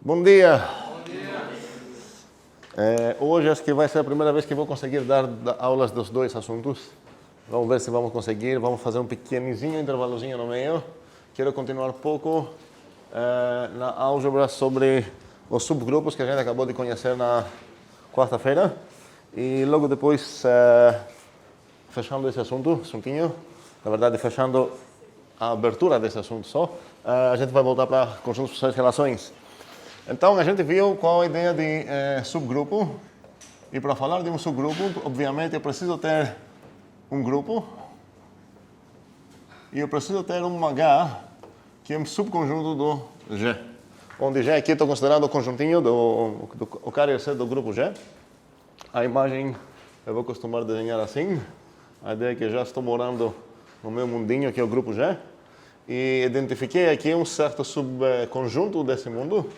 Bom dia. Bom dia. Hoje acho que vai ser a primeira vez que vou conseguir dar aulas dos dois assuntos. Vamos ver se vamos conseguir. Vamos fazer um pequenininho intervalozinho no meio. Quero continuar um pouco na álgebra sobre os subgrupos que a gente acabou de conhecer na quarta-feira. E logo depois, fechando esse assuntinho, na verdade fechando a abertura desse assunto só, a gente vai voltar para conjuntos de relações. Então, a gente viu qual a ideia de subgrupo. E para falar de um subgrupo, obviamente, eu preciso ter um grupo. E eu preciso ter um H, que é um subconjunto do G. Onde G aqui estou considerando o conjuntinho o carrier set do grupo G. A imagem eu vou costumar desenhar assim. A ideia é que já estou morando no meu mundinho, que é o grupo G. E identifiquei aqui um certo subconjunto desse mundo.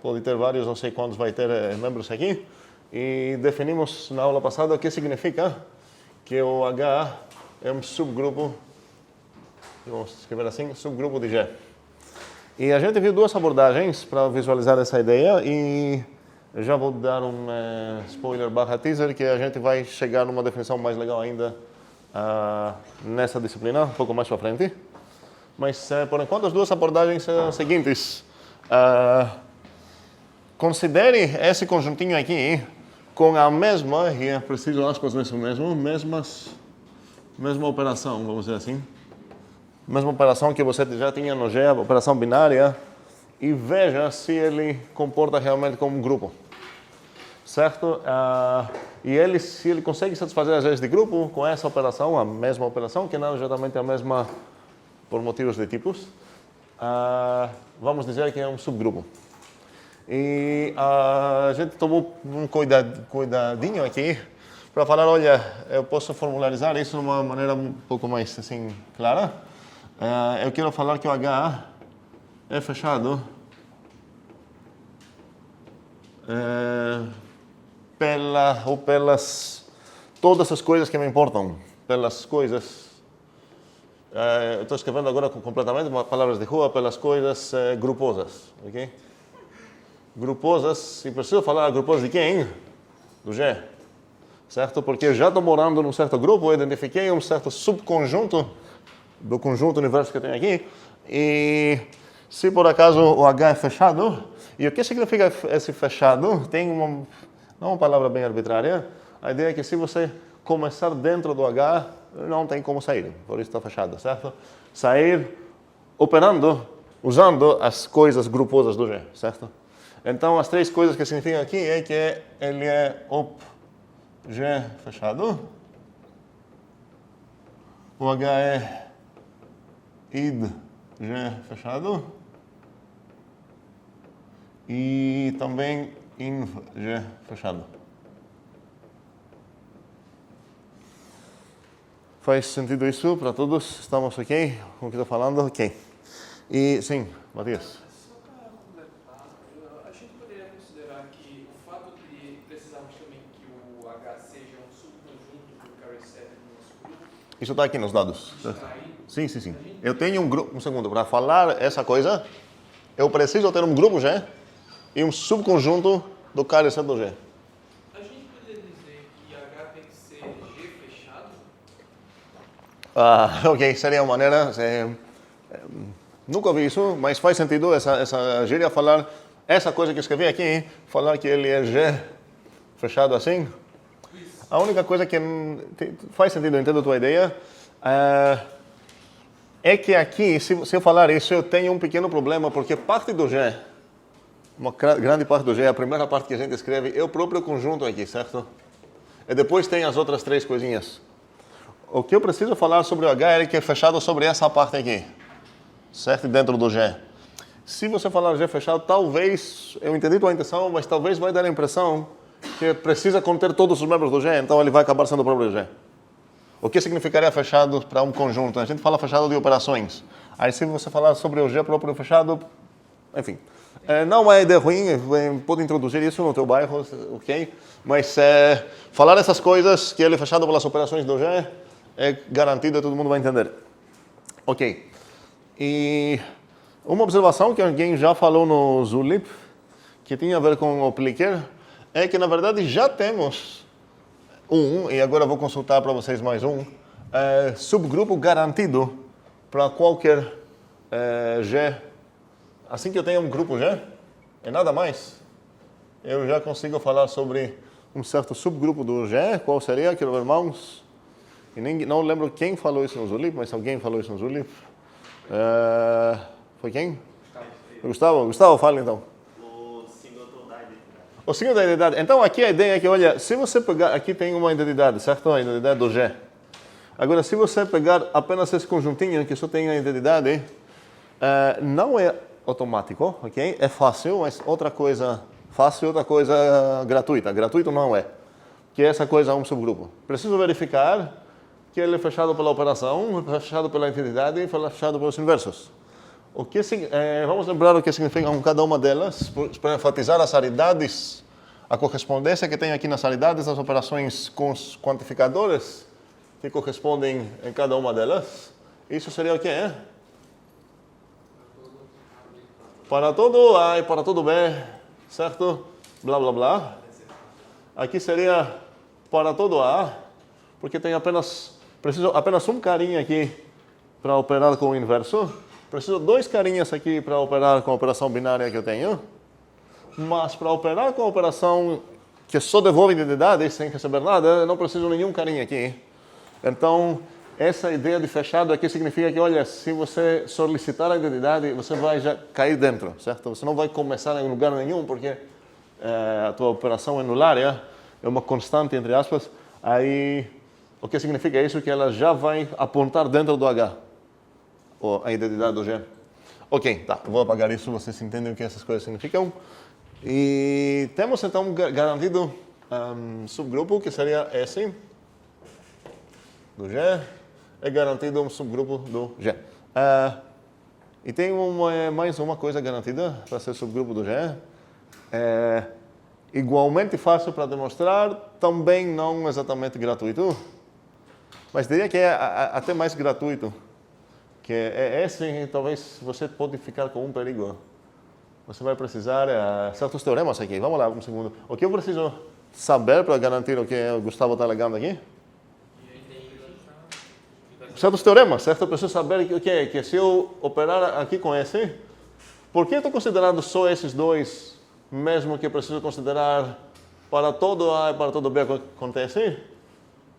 Pode ter vários, não sei quantos vai ter membros aqui. E definimos na aula passada o que significa que o H é um subgrupo, vamos escrever assim, subgrupo de G. E a gente viu duas abordagens para visualizar essa ideia e eu já vou dar um spoiler barra teaser que a gente vai chegar numa definição mais legal ainda nessa disciplina, um pouco mais para frente. Mas, por enquanto, as duas abordagens são as seguintes. Considere esse conjuntinho aqui com a mesma, e é preciso aspas nisso mesmo, mesma operação, vamos dizer assim. Mesma operação que você já tinha no G, a operação binária, e veja se ele comporta realmente como um grupo. Certo? E se ele consegue satisfazer as leis de grupo com essa operação, a mesma operação, que não é exatamente a mesma por motivos de tipos, vamos dizer que é um subgrupo. E a gente tomou um cuidadinho aqui para falar, olha, eu posso formularizar isso de uma maneira um pouco mais assim clara. Eu quero falar que o H é fechado pelas todas as coisas que me importam, pelas coisas. Estou escrevendo agora completamente palavras de rua, pelas coisas gruposas, ok? Gruposas, e preciso falar gruposas de quem? Do G, certo? Porque eu já estou morando num certo grupo, eu identifiquei um certo subconjunto do conjunto universo que eu tenho aqui, e se por acaso o H é fechado, e o que significa esse fechado? Tem não uma palavra bem arbitrária, a ideia é que se você começar dentro do H, não tem como sair, por isso está fechado, certo? Sair operando, usando as coisas gruposas do G, certo? Então, as três coisas que significam aqui é que ele é G fechado, o H é id G fechado e também inv G fechado. Faz sentido isso para todos? Estamos ok com o que estou falando? Ok. E sim, Matias. Isso está aqui nos dados. Sim. Eu tenho um grupo, um segundo, para falar essa coisa, eu preciso ter um grupo G e um subconjunto do carrier set do G. A gente poderia dizer que H tem que ser G fechado? Ok, seria uma maneira. Nunca ouvi isso, mas faz sentido essa gíria falar, essa coisa que eu escrevi aqui, falar que ele é G fechado assim. A única coisa que faz sentido, eu entendo a tua ideia, é que aqui, se eu falar isso, eu tenho um pequeno problema, porque parte do G, uma grande parte do G, a primeira parte que a gente escreve, é o próprio conjunto aqui, certo? E depois tem as outras três coisinhas. O que eu preciso falar sobre o H é que é fechado sobre essa parte aqui, certo? Dentro do G. Se você falar G fechado, talvez, eu entendi tua intenção, mas talvez vai dar a impressão que precisa conter todos os membros do G, então ele vai acabar sendo o próprio G. O que significaria fechado para um conjunto? A gente fala fechado de operações. Aí se você falar sobre o G próprio fechado, enfim. Não é ideia ruim, pode introduzir isso no teu bairro, ok? Mas falar essas coisas, que ele é fechado pelas operações do G, é garantido e todo mundo vai entender. Ok. E uma observação que alguém já falou no Zulip, que tinha a ver com o Plicker é que, na verdade, já temos e agora vou consultar para vocês mais subgrupo garantido para qualquer G. Assim que eu tenho um grupo G, e nada mais, eu já consigo falar sobre um certo subgrupo do G. Qual seria? Quero ver mãos. E não lembro quem falou isso no Zulip, mas alguém falou isso no Zulip. Foi quem? Gustavo. Gustavo, fala então. O símbolo da identidade. O símbolo da identidade. Então aqui a ideia é que, olha, se você pegar, aqui tem uma identidade, certo? A identidade do G. Agora, se você pegar apenas esse conjuntinho que só tem a identidade, não é automático, ok? É fácil, mas outra coisa fácil, outra coisa gratuita. Gratuito não é. Que essa coisa é um subgrupo. Preciso verificar que ele é fechado pela operação, fechado pela identidade e fechado pelos inversos. Vamos lembrar o que significam cada uma delas, para enfatizar as aridades, a correspondência que tem aqui nas aridades das operações com os quantificadores que correspondem em cada uma delas. Isso seria o quê? Para todo A e para todo B, certo? Blá, blá, blá. Aqui seria para todo A, porque tem preciso apenas um carinha aqui para operar com o inverso. Preciso dois carinhas aqui para operar com a operação binária que eu tenho. Mas para operar com a operação que só devolve identidade sem receber nada, eu não preciso nenhum carinha aqui. Então, essa ideia de fechado aqui significa que, olha, se você solicitar a identidade, você vai já cair dentro, certo? Você não vai começar em lugar nenhum, porque a tua operação é nulária, é uma constante, entre aspas. Aí, o que significa isso? Que ela já vai apontar dentro do H, ou a identidade do G. Ok, tá, vou apagar isso, vocês entendem o que essas coisas significam. E temos, então, garantido subgrupo, que seria esse, do G, é garantido um subgrupo do G. E tem mais uma coisa garantida para ser subgrupo do G. Igualmente fácil para demonstrar, também não exatamente gratuito, mas diria que é até mais gratuito. Que é esse, talvez você pode ficar com um perigo. Você vai precisar certos teoremas aqui. Vamos lá, um segundo. O que eu preciso saber para garantir o que o Gustavo está alegando aqui? Certos teoremas, certo? Eu preciso saber que se eu operar aqui com esse, por que eu estou considerando só esses dois, mesmo que eu preciso considerar para todo A e para todo B acontece?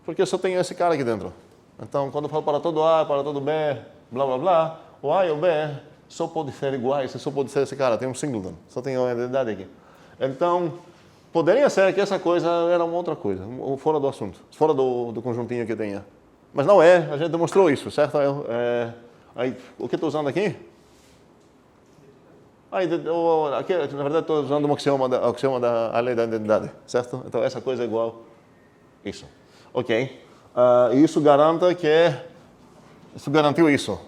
Porque eu só tenho esse cara aqui dentro. Então, quando eu falo para todo A e para todo B, blá, blá, blá, o A e o B só pode ser iguais, só pode ser esse cara, tem um singleton, só tem uma identidade aqui. Então, poderia ser que essa coisa era uma outra coisa, fora do assunto, fora do conjuntinho que eu tenha. Mas não é, a gente demonstrou isso, certo? Aí, o que estou usando aqui? Aqui, na verdade, estou usando um axioma da lei da identidade, certo? Então, essa coisa é igual a isso. Ok. E isso garanta que... Isso garantiu isso.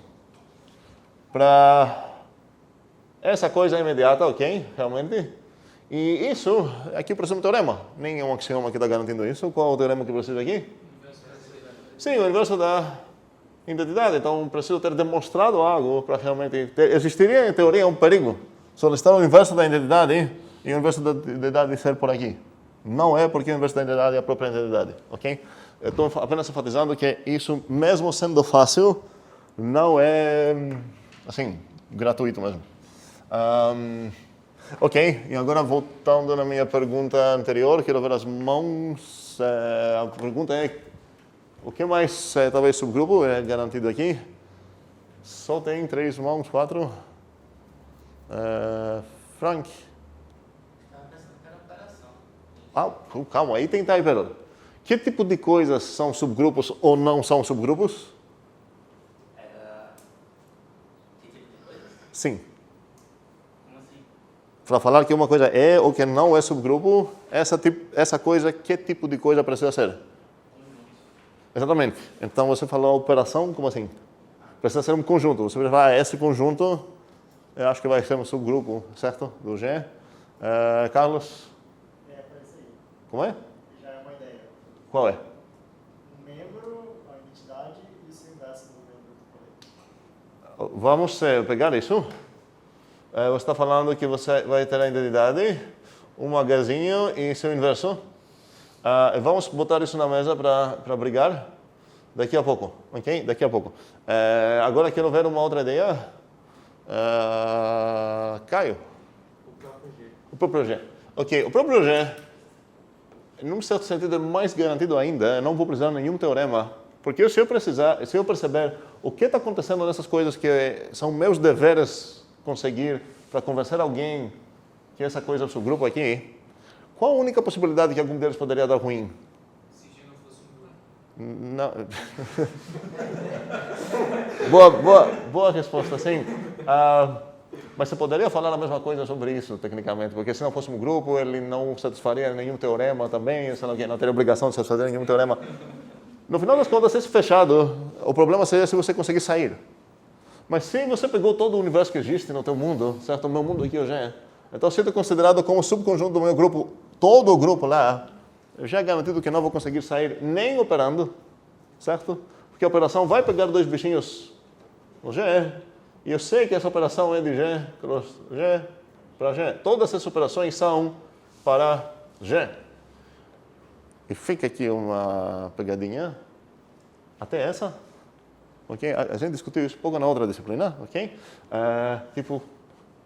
Para essa coisa imediata, ok? Realmente. E isso, aqui precisa de um teorema. Nem é um axioma que está garantindo isso. Qual é o teorema que precisa aqui? Sim, o inverso da identidade. Então, preciso ter demonstrado algo para realmente... Existiria, em teoria, um perigo solicitar o inverso da identidade e o inverso da identidade ser por aqui. Não é porque o inverso da identidade é a própria identidade, ok? Eu estou apenas enfatizando que isso, mesmo sendo fácil, não é, assim, gratuito mesmo. Ok, e agora voltando na minha pergunta anterior, quero ver as mãos. A pergunta é, o que mais, talvez, subgrupo é garantido aqui? Só tem 3 mãos, 4. Frank. Calma, aí tem type. Que tipo de coisas são subgrupos ou não são subgrupos? Que tipo de coisas? Sim. Como assim? Para falar que uma coisa é ou que não é subgrupo, essa coisa, que tipo de coisa precisa ser? Exatamente. Então você falou operação, como assim? Precisa ser um conjunto. Você vai falar, esse conjunto, eu acho que vai ser um subgrupo, certo? Do G. Carlos? Parece aí. Como é? Já é uma ideia. Qual é? Um membro, a identidade e o seu inverso do membro. Vamos pegar isso. Você está falando que você vai ter a identidade, um Hzinho e seu inverso. Vamos botar isso na mesa para brigar daqui a pouco, ok? Daqui a pouco. Agora quero ver uma outra ideia. Caio. O próprio G. Ok, o próprio G, num certo sentido, é mais garantido ainda. Eu não vou precisar de nenhum teorema. Porque se eu perceber o que está acontecendo nessas coisas que são meus deveres conseguir para convencer alguém que essa coisa é o seu grupo aqui, qual a única possibilidade que algum deles poderia dar ruim? Se G não fosse um grupo. Não. Boa resposta, sim. Mas você poderia falar a mesma coisa sobre isso, tecnicamente, porque se não fosse um grupo, ele não satisfaria nenhum teorema também, não teria obrigação de satisfazer nenhum teorema. No final das contas, esse fechado, o problema seria se você conseguir sair. Mas se você pegou todo o universo que existe no teu mundo, certo? O meu mundo aqui hoje é. Então, se eu estou considerado como subconjunto do meu grupo, todo o grupo lá, eu já é garantido que não vou conseguir sair nem operando, certo? Porque a operação vai pegar dois bichinhos no G, e eu sei que essa operação é de G, cross G, para G. Todas essas operações são para G. E fica aqui uma pegadinha, até essa, ok? A gente discutiu isso um pouco na outra disciplina, ok? Tipo,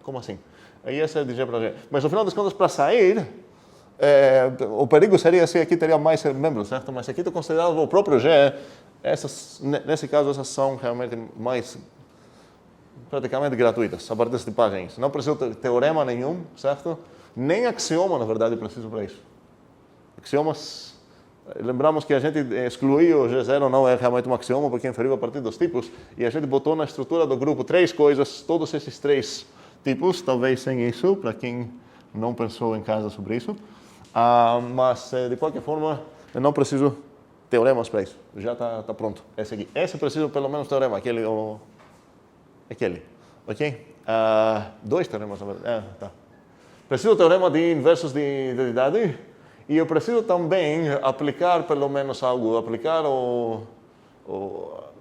como assim? Aí essa é de G para G. Mas no final das contas, para sair, o perigo seria se aqui teria mais membros, certo? Mas aqui estou considerando o próprio G, nesse caso, essas são realmente mais praticamente gratuitas, a partir das tipagens. Não preciso ter teorema nenhum, certo? Nem axioma, na verdade, preciso para isso. Axiomas, lembramos que a gente excluiu o G0, não é realmente um axioma, porque é inferior a partir dos tipos, e a gente botou na estrutura do grupo 3 coisas, todos esses 3 tipos, talvez sem isso, para quem não pensou em casa sobre isso. Mas, de qualquer forma, eu não preciso teoremas para isso. Já está pronto. Esse aqui. Esse eu preciso pelo menos teorema, aquele, ok? 2 teoremas, na verdade. Tá. Preciso teorema de inversos de identidade e eu preciso também aplicar pelo menos algo, aplicar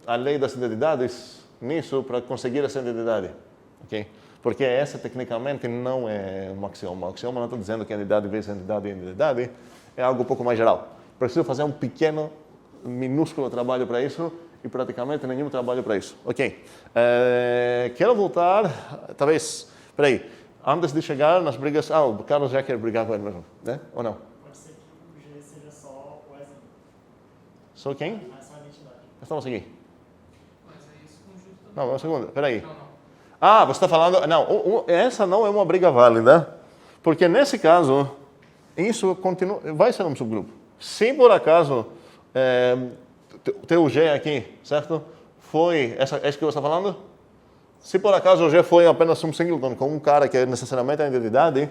a lei das identidades nisso para conseguir essa identidade, ok? Porque essa tecnicamente não é um axioma. O axioma não está dizendo que a entidade vezes a entidade é identidade, é algo um pouco mais geral. Preciso fazer um pequeno, minúsculo trabalho para isso e praticamente nenhum trabalho para isso. Ok. Quero voltar, talvez, peraí, antes de chegar nas brigas, o Carlos já quer brigar com ele mesmo, né? Ou não? Pode ser que o G seja só o Hzinho. Sou quem? Mas só a identidade. Estamos aqui. Mas aí esse conjunto também. Não, um segundo, peraí. Não. Você está falando... Não, essa não é uma briga válida, porque nesse caso, isso vai ser um subgrupo. Se por acaso, teu G aqui, certo? Foi... É isso que você está falando? Se por acaso o G foi apenas um singleton com um cara que é necessariamente a identidade,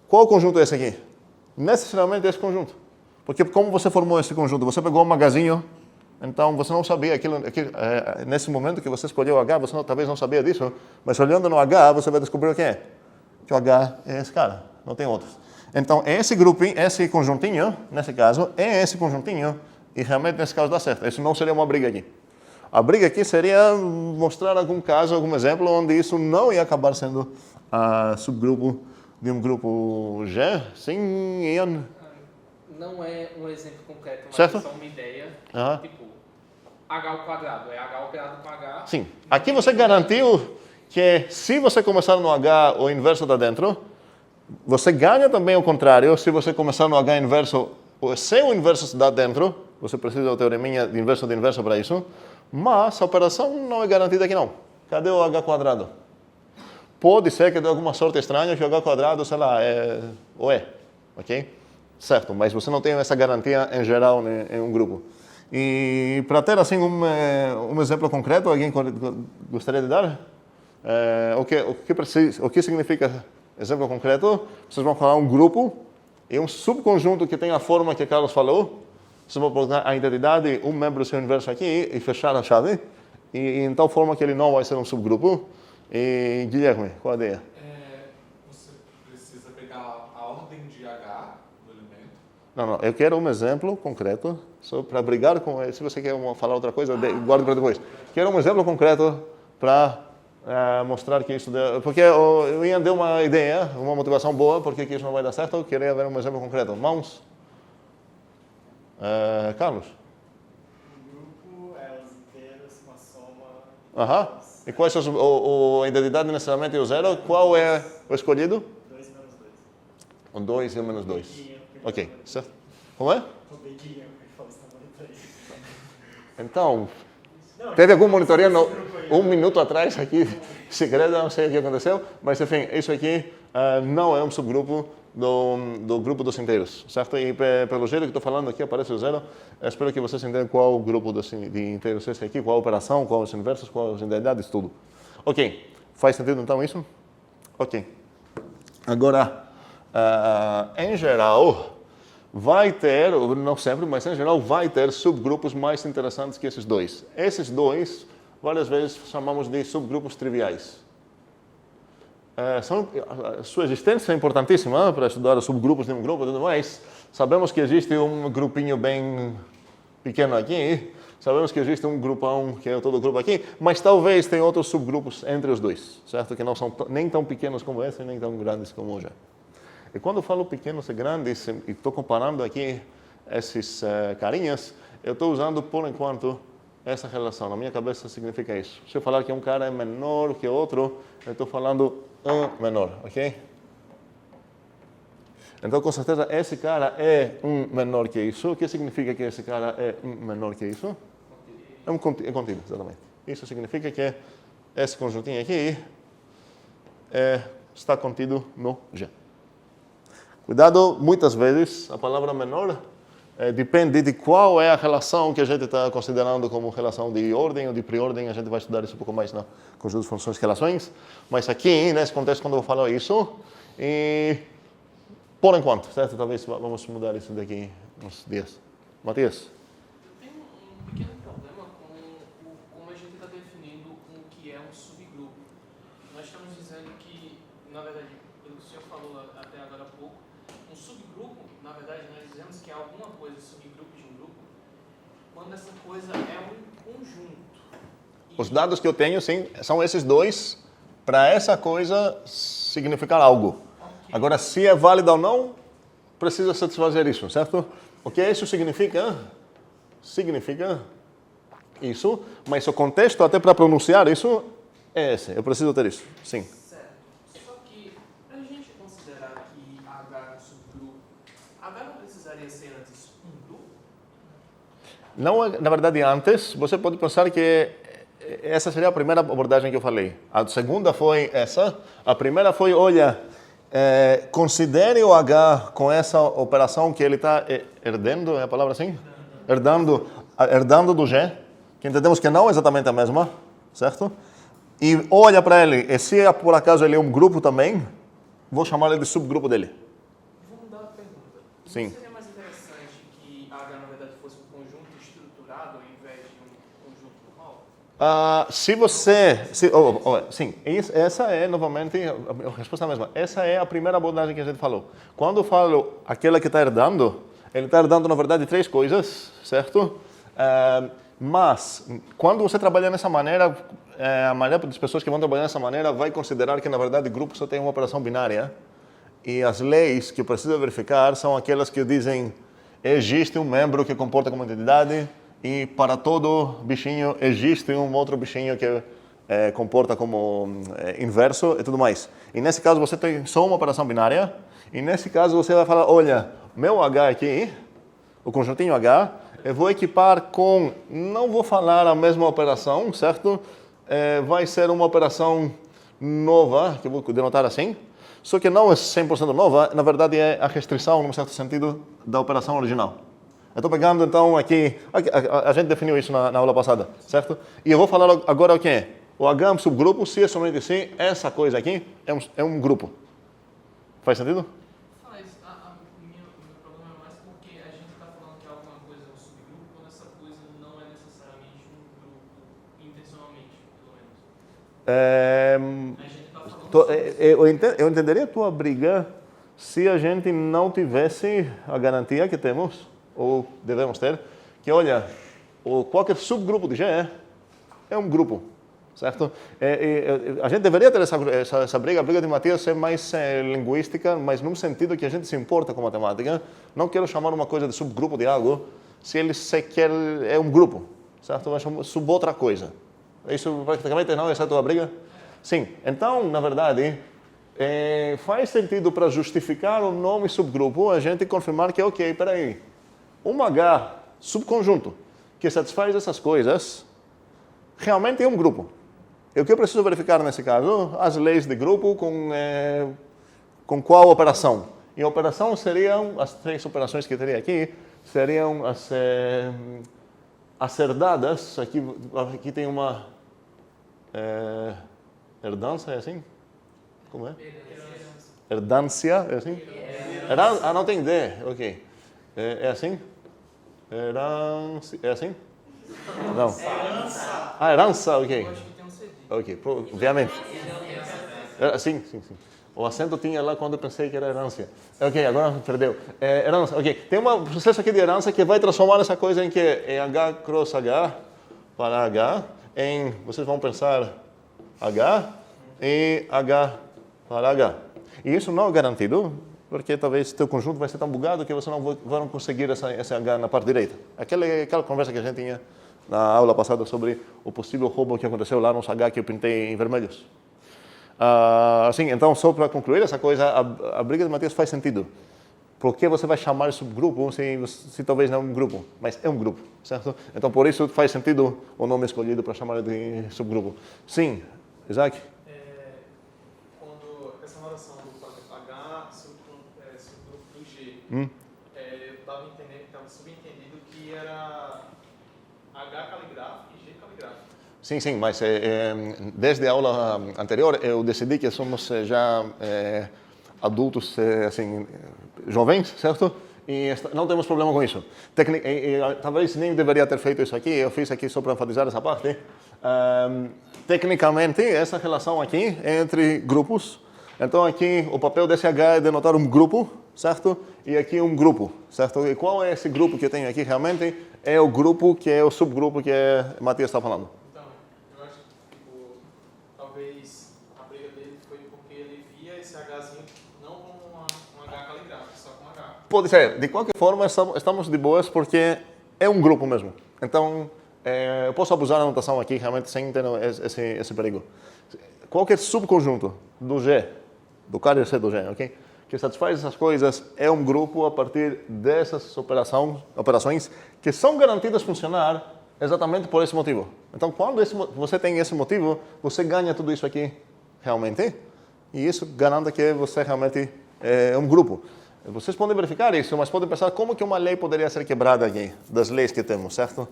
qual conjunto é esse aqui? Necessariamente esse conjunto. Porque como você formou esse conjunto? Você pegou um magazinho, então você não sabia aquilo nesse momento que você escolheu o H, você talvez não sabia disso, mas olhando no H, você vai descobrir o que é. Que o H é esse cara, não tem outros. Então, esse grupinho, esse conjuntinho, nesse caso, é esse conjuntinho, e realmente nesse caso dá certo. Isso não seria uma briga aqui. A briga aqui seria mostrar algum caso, algum exemplo, onde isso não ia acabar sendo subgrupo de um grupo G. Sim, Ian? Não é um exemplo concreto, mas Certo? é só uma ideia. Aham. Tipo, H ao quadrado. É H operado com H. Sim. Aqui você garantiu que se você começar no H, o inverso está dentro. Você ganha também o contrário. Se você começar no H inverso, se o inverso está dentro, você precisa do teoreminha de inverso para isso. Mas a operação não é garantida aqui não. Cadê o H quadrado? Pode ser que dê alguma sorte estranha que o H quadrado, sei lá, ok? Certo, mas você não tem essa garantia em geral em um grupo. E para ter assim um exemplo concreto, alguém gostaria de dar? O que significa exemplo concreto? Vocês vão falar um grupo e um subconjunto que tem a forma que Carlos falou. Vocês vão botar a identidade, um membro seu inverso aqui e fechar a chave. E em tal forma que ele não vai ser um subgrupo. E Guilherme, qual a ideia? Você precisa pegar a ordem de H do elemento. Não, eu quero um exemplo concreto, só para brigar com ele. Se você quer falar outra coisa, guarde para depois. Quero um exemplo concreto para mostrar que isso... Porque o Ian deu uma ideia, uma motivação boa, porque que isso não vai dar certo. Eu queria ver um exemplo concreto. Mãos? Carlos? O grupo é os inteiros com a soma. Aham. E qual é a identidade necessariamente o zero? Qual é o escolhido? 2 menos 2. O 2 e o menos 2. Ok, certo. Como é? Roubei dinheiro, porque falou que está monitorando. Então, Não, teve alguma monitoria esse grupo aí, um minuto atrás aqui, segredo, não sei o que aconteceu, mas enfim, isso aqui não é um subgrupo do grupo dos inteiros, certo? E pelo jeito que estou falando aqui, aparece o zero. Espero que vocês entendam qual o grupo de inteiros é esse aqui, qual a operação, qual os inversos, qual as identidades, tudo. Ok, faz sentido então isso? Ok. Agora, em geral, vai ter, não sempre, mas em geral vai ter subgrupos mais interessantes que esses dois. Esses dois, várias vezes chamamos de subgrupos triviais. Sua existência é importantíssima para estudar os subgrupos de um grupo e tudo mais. Sabemos que existe um grupinho bem pequeno aqui, sabemos que existe um grupão que é todo o grupo aqui, mas talvez tenha outros subgrupos entre os dois, certo? Que não são nem tão pequenos como esse, nem tão grandes como o já. E quando eu falo pequenos e grandes, e estou comparando aqui esses carinhas, eu estou usando, por enquanto, essa relação. Na minha cabeça significa isso. Se eu falar que um cara é menor que outro, eu estou falando um menor, ok? Então, com certeza, esse cara é um menor que isso. O que significa que esse cara é um menor que isso? É contínuo, exatamente. Isso significa que esse conjuntinho aqui está contido no G. Cuidado, muitas vezes a palavra menor depende de qual é a relação que a gente está considerando como relação de ordem ou de preordem. A gente vai estudar isso um pouco mais na conjunto de funções e relações. Mas aqui, nesse contexto, quando eu falo isso, por enquanto, certo? Talvez vamos mudar isso daqui uns dias. Matias? Eu tenho um pequeno problema com como a gente está definindo o que é um subgrupo. Nós estamos dizendo que, na verdade, pelo que o senhor falou até agora há pouco, um subgrupo, na verdade, nós dizemos que é alguma coisa subgrupo de um grupo, quando essa coisa é um conjunto. Os dados que eu tenho, sim, são esses dois, para essa coisa significar algo. Agora, se é válido ou não, precisa satisfazer isso, certo? O que isso significa? Significa isso, mas o contexto até para pronunciar isso é esse. Eu preciso ter isso, sim. Certo. Só que, para a gente considerar que H é um subgrupo, H não precisaria ser antes um grupo? Não, na verdade, antes, você pode pensar que essa seria a primeira abordagem que eu falei. A segunda foi essa. A primeira foi, olha, considere o H com essa operação que ele está herdando, é a palavra assim? Herdando do G, que entendemos que não é exatamente a mesma, certo? E olha para ele, e se por acaso ele é um grupo também, vou chamar ele de subgrupo dele. Vou mudar a pergunta. Sim. Não seria mais interessante que H, na verdade, fosse um conjunto estruturado ao invés de um conjunto normal? Se você... sim, essa é, novamente, a resposta é a mesma. Essa é a primeira abordagem que a gente falou. Quando eu falo aquela que está herdando, ele está herdando, na verdade, três coisas, certo? Mas, quando você trabalha dessa maneira, a maioria das pessoas que vão trabalhar dessa maneira vai considerar que, na verdade, o grupo só tem uma operação binária. E as leis que eu preciso verificar são aquelas que dizem existe um membro que comporta como entidade e para todo bichinho existe um outro bichinho que comporta como inverso e tudo mais. E nesse caso você tem só uma operação binária e nesse caso você vai falar, olha, meu H aqui, o conjuntinho H, eu vou equipar com, não vou falar a mesma operação, certo? Vai ser uma operação nova, que eu vou denotar assim, só que não é 100% nova, na verdade é a restrição, num certo sentido, da operação original. Eu estou pegando, então, aqui, a gente definiu isso na aula passada, certo? E eu vou falar agora o que é. O H é um subgrupo, se é somente assim, essa coisa aqui é um grupo. Faz sentido? Faz. O meu problema é mais porque a gente está falando que alguma coisa é um subgrupo quando essa coisa não é necessariamente um grupo, intencionalmente, pelo menos. A gente está falando... Eu entenderia a tua briga se a gente não tivesse a garantia que temos, ou devemos ter, que, olha, qualquer subgrupo de G é um grupo, certo? A gente deveria ter essa briga, a briga de Matias é mais linguística, mas num sentido que a gente se importa com matemática. Não quero chamar uma coisa de subgrupo de algo, se ele sequer é um grupo, certo? Vai chamar sub outra coisa. Isso praticamente não é essa a tua briga? Sim. Então, na verdade, faz sentido para justificar o nome subgrupo a gente confirmar que, ok, peraí, um H subconjunto que satisfaz essas coisas realmente é um grupo. E o que eu preciso verificar nesse caso? As leis de grupo com qual operação? E a operação seriam, as 3 operações que eu teria aqui, seriam as herdadas. Aqui tem uma herdança, é assim? Como é? Herdância, é assim? Não tem D, ok. É assim? É assim? Não. Herança, ok. Eu acho que tem um CD. Ok, obviamente. Sim. O acento tinha lá quando eu pensei que era herança. Ok, agora perdeu. Herança, ok. Tem um processo aqui de herança que vai transformar essa coisa em que é H cross H para H em, vocês vão pensar, H e H para H. E isso não é garantido, porque talvez teu conjunto vai ser tão bugado que você não vai conseguir esse H na parte direita. Aquela conversa que a gente tinha na aula passada sobre o possível roubo que aconteceu lá nos H que eu pintei em vermelhos. Assim, então, só para concluir essa coisa, a briga de Matias faz sentido. Por que você vai chamar de subgrupo se talvez não é um grupo, mas é um grupo, certo? Então, por isso faz sentido o nome escolhido para chamar de subgrupo. Sim, Isaac? Quando essa relação do H subgrupo do G, eu estava subentendido que era H caligráfico e G caligráfico. Sim, mas desde a aula anterior eu decidi que somos já adultos, assim, jovens, certo? E não temos problema com isso. Talvez nem deveria ter feito isso aqui, eu fiz aqui só para enfatizar essa parte. Tecnicamente, essa relação aqui é entre grupos. Então aqui o papel desse H é denotar um grupo, certo? E aqui um grupo, certo? E qual é esse grupo que eu tenho aqui realmente? É o grupo que é o subgrupo que Matias está falando. Então, eu acho que talvez a briga dele foi porque ele via esse Hzinho não como um H caligráfico, só com H. Pode ser. De qualquer forma, estamos de boas porque é um grupo mesmo. Então, eu posso abusar da notação aqui realmente sem ter esse perigo. Qualquer subconjunto do G, do carrier C do G, ok? Que satisfaz essas coisas é um grupo a partir dessas operações que são garantidas funcionar exatamente por esse motivo. Então, quando você tem esse motivo, você ganha tudo isso aqui realmente. E isso garante que você realmente é um grupo. Vocês podem verificar isso, mas podem pensar como que uma lei poderia ser quebrada aqui, das leis que temos, certo?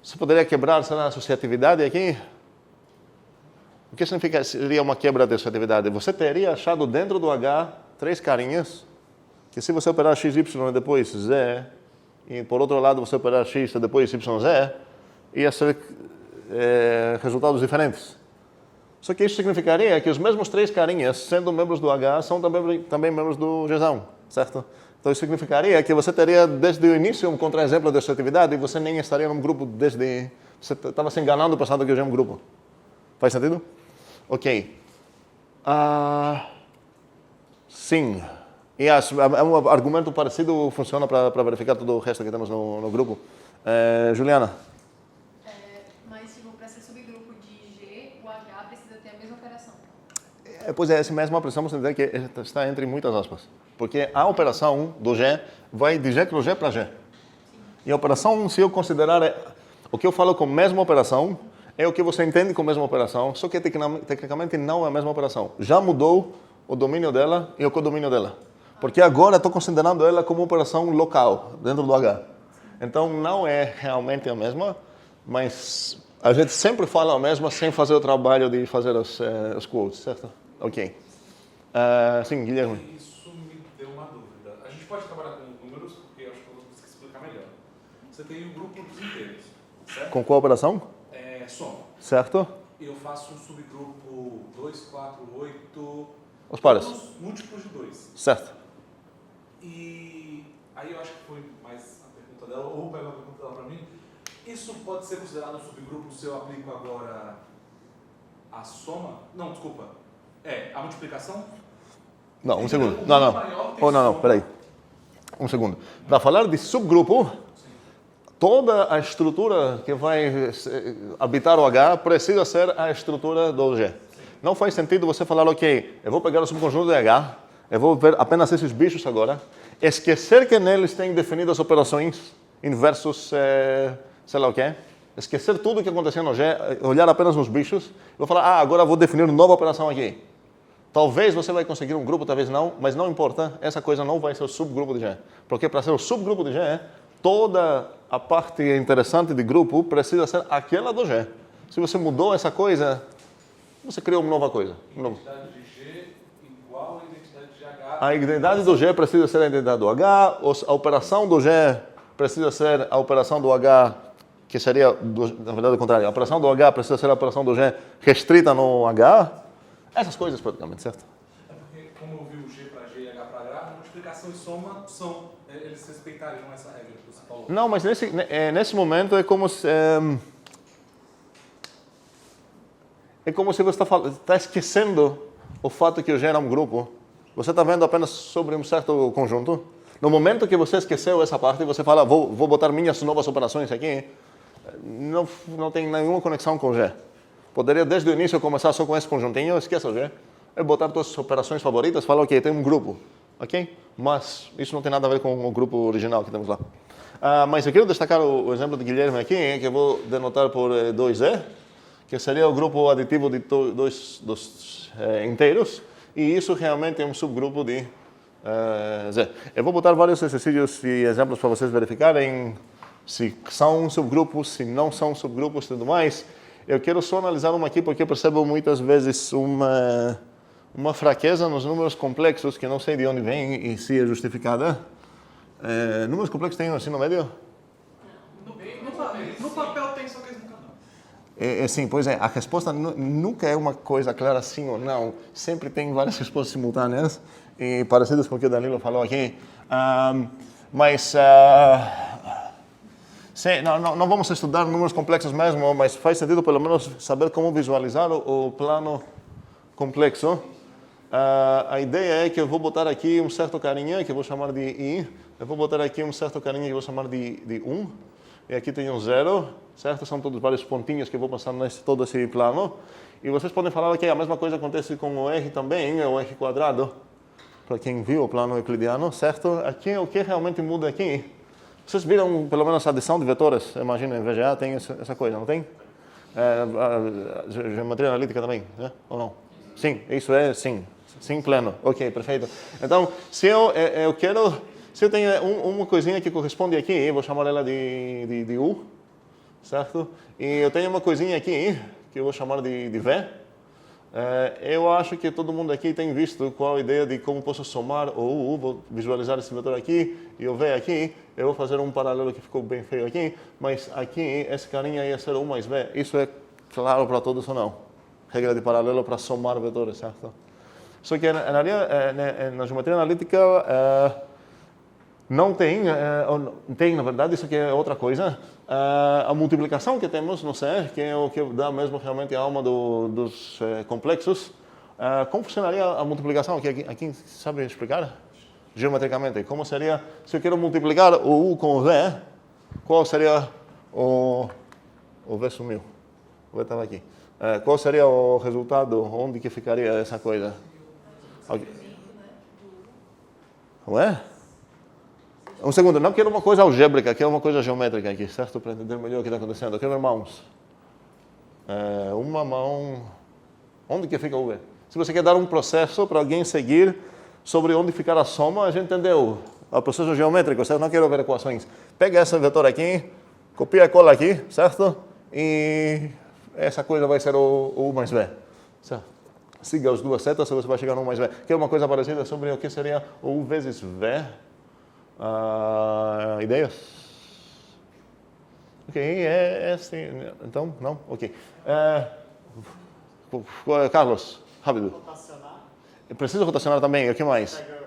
Você poderia quebrar, sei lá, a associatividade aqui? O que seria uma quebra de associatividade? Você teria achado dentro do H 3 carinhas, que se você operar x, y e depois z, e por outro lado você operar x e depois y, z, ia ser resultados diferentes. Só que isso significaria que os mesmos 3 carinhas, sendo membros do H, são também membros do Gzão, certo? Então isso significaria que você teria desde o início um contra-exemplo de associatividade e você nem estaria num grupo desde... Você estava se enganando pensando que o G é um grupo. Faz sentido? Ok. Sim. E um argumento parecido funciona para verificar todo o resto que temos no grupo. Juliana? Mas, tipo, para ser subgrupo de G, o H precisa ter a mesma operação. Pois é, essa mesma operação você tem que está entre muitas aspas. Porque a operação do G vai de G para G para G. E a operação, se eu considerar... O que eu falo com mesma operação é o que você entende com mesma operação, só que tecnicamente não é a mesma operação. Já mudou o domínio dela e o codomínio dela. Porque agora estou considerando ela como operação local, dentro do H. Então não é realmente a mesma, mas a gente sempre fala a mesma sem fazer o trabalho de fazer os quotes, certo? Ok. Sim, Guilherme. Isso me deu uma dúvida. A gente pode trabalhar com números, porque eu acho que eu vou conseguir explicar melhor. Você tem o grupo dos inteiros, certo? Com qual operação? Soma. Certo. Eu faço um subgrupo 2, 4, 8... Os pares. Múltiplos de 2. Certo. E aí eu acho que foi mais a pergunta dela, ou pega a pergunta dela para mim. Isso pode ser considerado um subgrupo se eu aplico agora a soma? Não, desculpa. A multiplicação? Não, um segundo. Um Não, não. maior tem Oh, não, soma. peraí. Um segundo. Para falar de subgrupo, toda a estrutura que vai habitar o H precisa ser a estrutura do G. Não faz sentido você falar, ok, eu vou pegar o subconjunto de H, eu vou ver apenas esses bichos agora, esquecer que neles tem definidas operações inversos, sei lá o quê, esquecer tudo o que acontecia no G, olhar apenas nos bichos, e vou falar, agora eu vou definir uma nova operação aqui. Talvez você vai conseguir um grupo, talvez não, mas não importa, essa coisa não vai ser o subgrupo de G. Porque para ser o subgrupo de G, toda a parte interessante de grupo precisa ser aquela do G. Se você mudou essa coisa, você criou uma nova coisa. Identidade de G igual a identidade de H. A identidade do G precisa ser a identidade do H, a operação do G precisa ser a operação do H, que seria, na verdade, o contrário. A operação do H precisa ser a operação do G restrita no H. Essas coisas, praticamente, certo? É porque, como eu vi o G para G e H para H, multiplicação e soma eles respeitariam essa regra que você falou. Não, mas nesse momento é como se você está esquecendo o fato que o G era um grupo. Você está vendo apenas sobre um certo conjunto. No momento que você esqueceu essa parte, você fala, vou botar minhas novas operações aqui, não tem nenhuma conexão com o G. Poderia desde o início começar só com esse conjuntinho, esqueça o G, e botar suas operações favoritas, falar, ok, tem um grupo, ok? Mas isso não tem nada a ver com o grupo original que temos lá. Mas eu quero destacar o exemplo de Guilherme aqui, que eu vou denotar por 2E, que seria o grupo aditivo de dos inteiros, e isso realmente é um subgrupo de Z. Eu vou botar vários exercícios e exemplos para vocês verificarem se são subgrupos, se não são subgrupos e tudo mais. Eu quero só analisar uma aqui porque eu percebo muitas vezes uma fraqueza nos números complexos que não sei de onde vem e se é justificada. Números complexos tem no ensino médio? No papel tem, só que eles nunca dão. Sim, pois é. A resposta nunca é uma coisa clara sim ou não. Sempre tem várias respostas simultâneas e parecidas com o que o Danilo falou aqui. Mas sim, não vamos estudar números complexos mesmo, mas faz sentido pelo menos saber como visualizar o plano complexo. A ideia é que eu vou botar aqui um certo carinha que eu vou chamar de I, eu vou botar aqui um certo carinha que eu vou chamar de 1, e aqui tem um 0, certo? São todos vários pontinhos que eu vou passar nesse todo esse plano. E vocês podem falar que a mesma coisa acontece com o R também, o R quadrado, para quem viu o plano euclidiano, certo? Aqui, o que realmente muda aqui? Vocês viram, pelo menos, a adição de vetores? Imagina, em VGA tem essa coisa, não tem? A geometria analítica também, né? Ou não? Sim, isso é sim. Sim, pleno. Ok, perfeito. Então, se eu tenho uma coisinha que corresponde aqui, eu vou chamar ela de U, certo? E eu tenho uma coisinha aqui que eu vou chamar de V. Eu acho que todo mundo aqui tem visto qual a ideia de como posso somar o U. Vou visualizar esse vetor aqui e o V aqui. Eu vou fazer um paralelo que ficou bem feio aqui, mas aqui, esse carinha ia ser U mais V. Isso é claro para todos ou não? Regra de paralelo para somar vetores, certo? Só que na geometria analítica não tem, tem na verdade, isso aqui é outra coisa. A multiplicação que temos no C, que é o que dá mesmo realmente a alma dos complexos. Como funcionaria a multiplicação? Aqui sabe explicar? Geometricamente. Como seria, se eu quero multiplicar o U com o V, qual seria o V sumiu. O V estava aqui. Qual seria o resultado? Onde que ficaria essa coisa? Não é? Um segundo, não quero uma coisa algébrica, quero uma coisa geométrica aqui, certo? Para entender melhor o que está acontecendo. Eu quero ver mãos. Uma mão. Onde que fica o V? Se você quer dar um processo para alguém seguir sobre onde ficar a soma, a gente entendeu. O processo geométrico, certo? Não quero ver equações. Pega esse vetor aqui, copia e cola aqui, certo? E essa coisa vai ser o U mais V, certo? Siga as duas setas e você vai chegar no U mais V. Quer uma coisa parecida sobre o que seria o U vezes V? Ideias? Ok, assim. Então, não? Ok. Carlos, rápido. Rotacionar. Preciso rotacionar também, o que mais? Pega.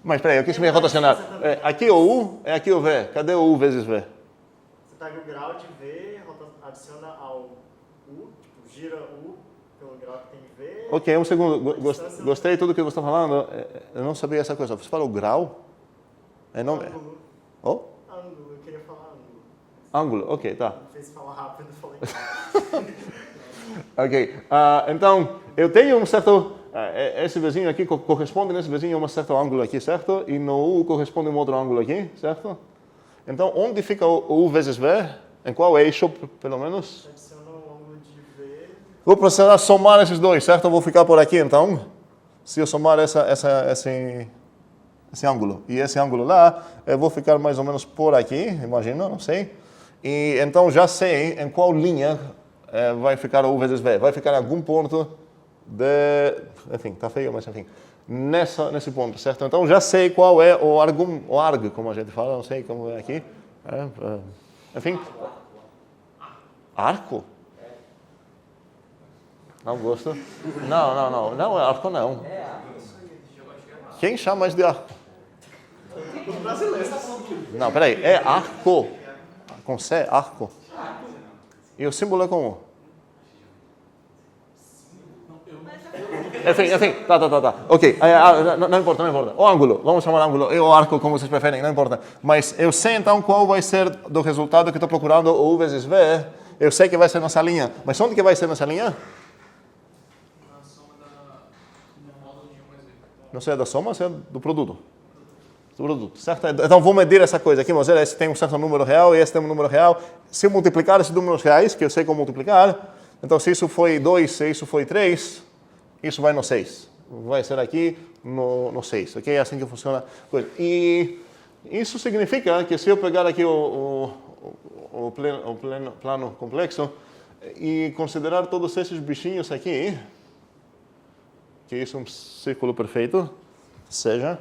Mas peraí, eu quis me rotacionar. Aqui é o U, aqui o V. Cadê o U vezes V? Você pega o grau de V, adiciona ao U, tipo, gira U pelo grau que tem V. Ok, um segundo. Gostei de tudo que você está falando. Eu não sabia essa coisa. Você falou grau? É nome? Ângulo. Oh? Ângulo, eu queria falar ângulo. Ângulo, ok, tá. Me fez falar rápido, eu falei. Ok, então eu tenho um certo, esse vizinho aqui corresponde nesse vizinho a um certo ângulo aqui, certo? E no U corresponde a um outro ângulo aqui, certo? Então onde fica o U vezes V? Em qual eixo, pelo menos? Adiciona o ângulo de V. Vou precisar somar esses dois, certo? Eu vou ficar por aqui então. Se eu somar esse ângulo e esse ângulo lá, eu vou ficar mais ou menos por aqui, imagino, não sei. E então já sei em qual linha vai ficar o U vezes V. Vai ficar em algum ponto de... Enfim, tá feio, mas enfim. Nesse ponto, certo? Então já sei qual é o arg, como a gente fala, não sei como é aqui. Enfim. Arco? Não gosto. Não é arco não. Quem chama isso de arco? Não, peraí, é arco. Com C, arco. E o símbolo é como? Enfim, tá. Ok, não importa. O ângulo, vamos chamar ângulo, e o arco, como vocês preferem, não importa. Mas eu sei então qual vai ser do resultado que estou procurando, o U vezes V. Eu sei que vai ser nessa linha. Mas onde que vai ser nessa linha? Na soma do módulo de 1 mais V. Não sei, é da soma ou sei do produto? Do produto, certo? Então vou medir essa coisa aqui, vamos ver, esse tem um certo número real e esse tem um número real. Se eu multiplicar esses números reais, que eu sei como multiplicar, então se isso foi 2, se isso foi 3, isso vai no 6. Vai ser aqui no 6, ok? É assim que funciona a coisa. E isso significa que se eu pegar aqui o plano complexo e considerar todos esses bichinhos aqui, que isso é um círculo perfeito, seja,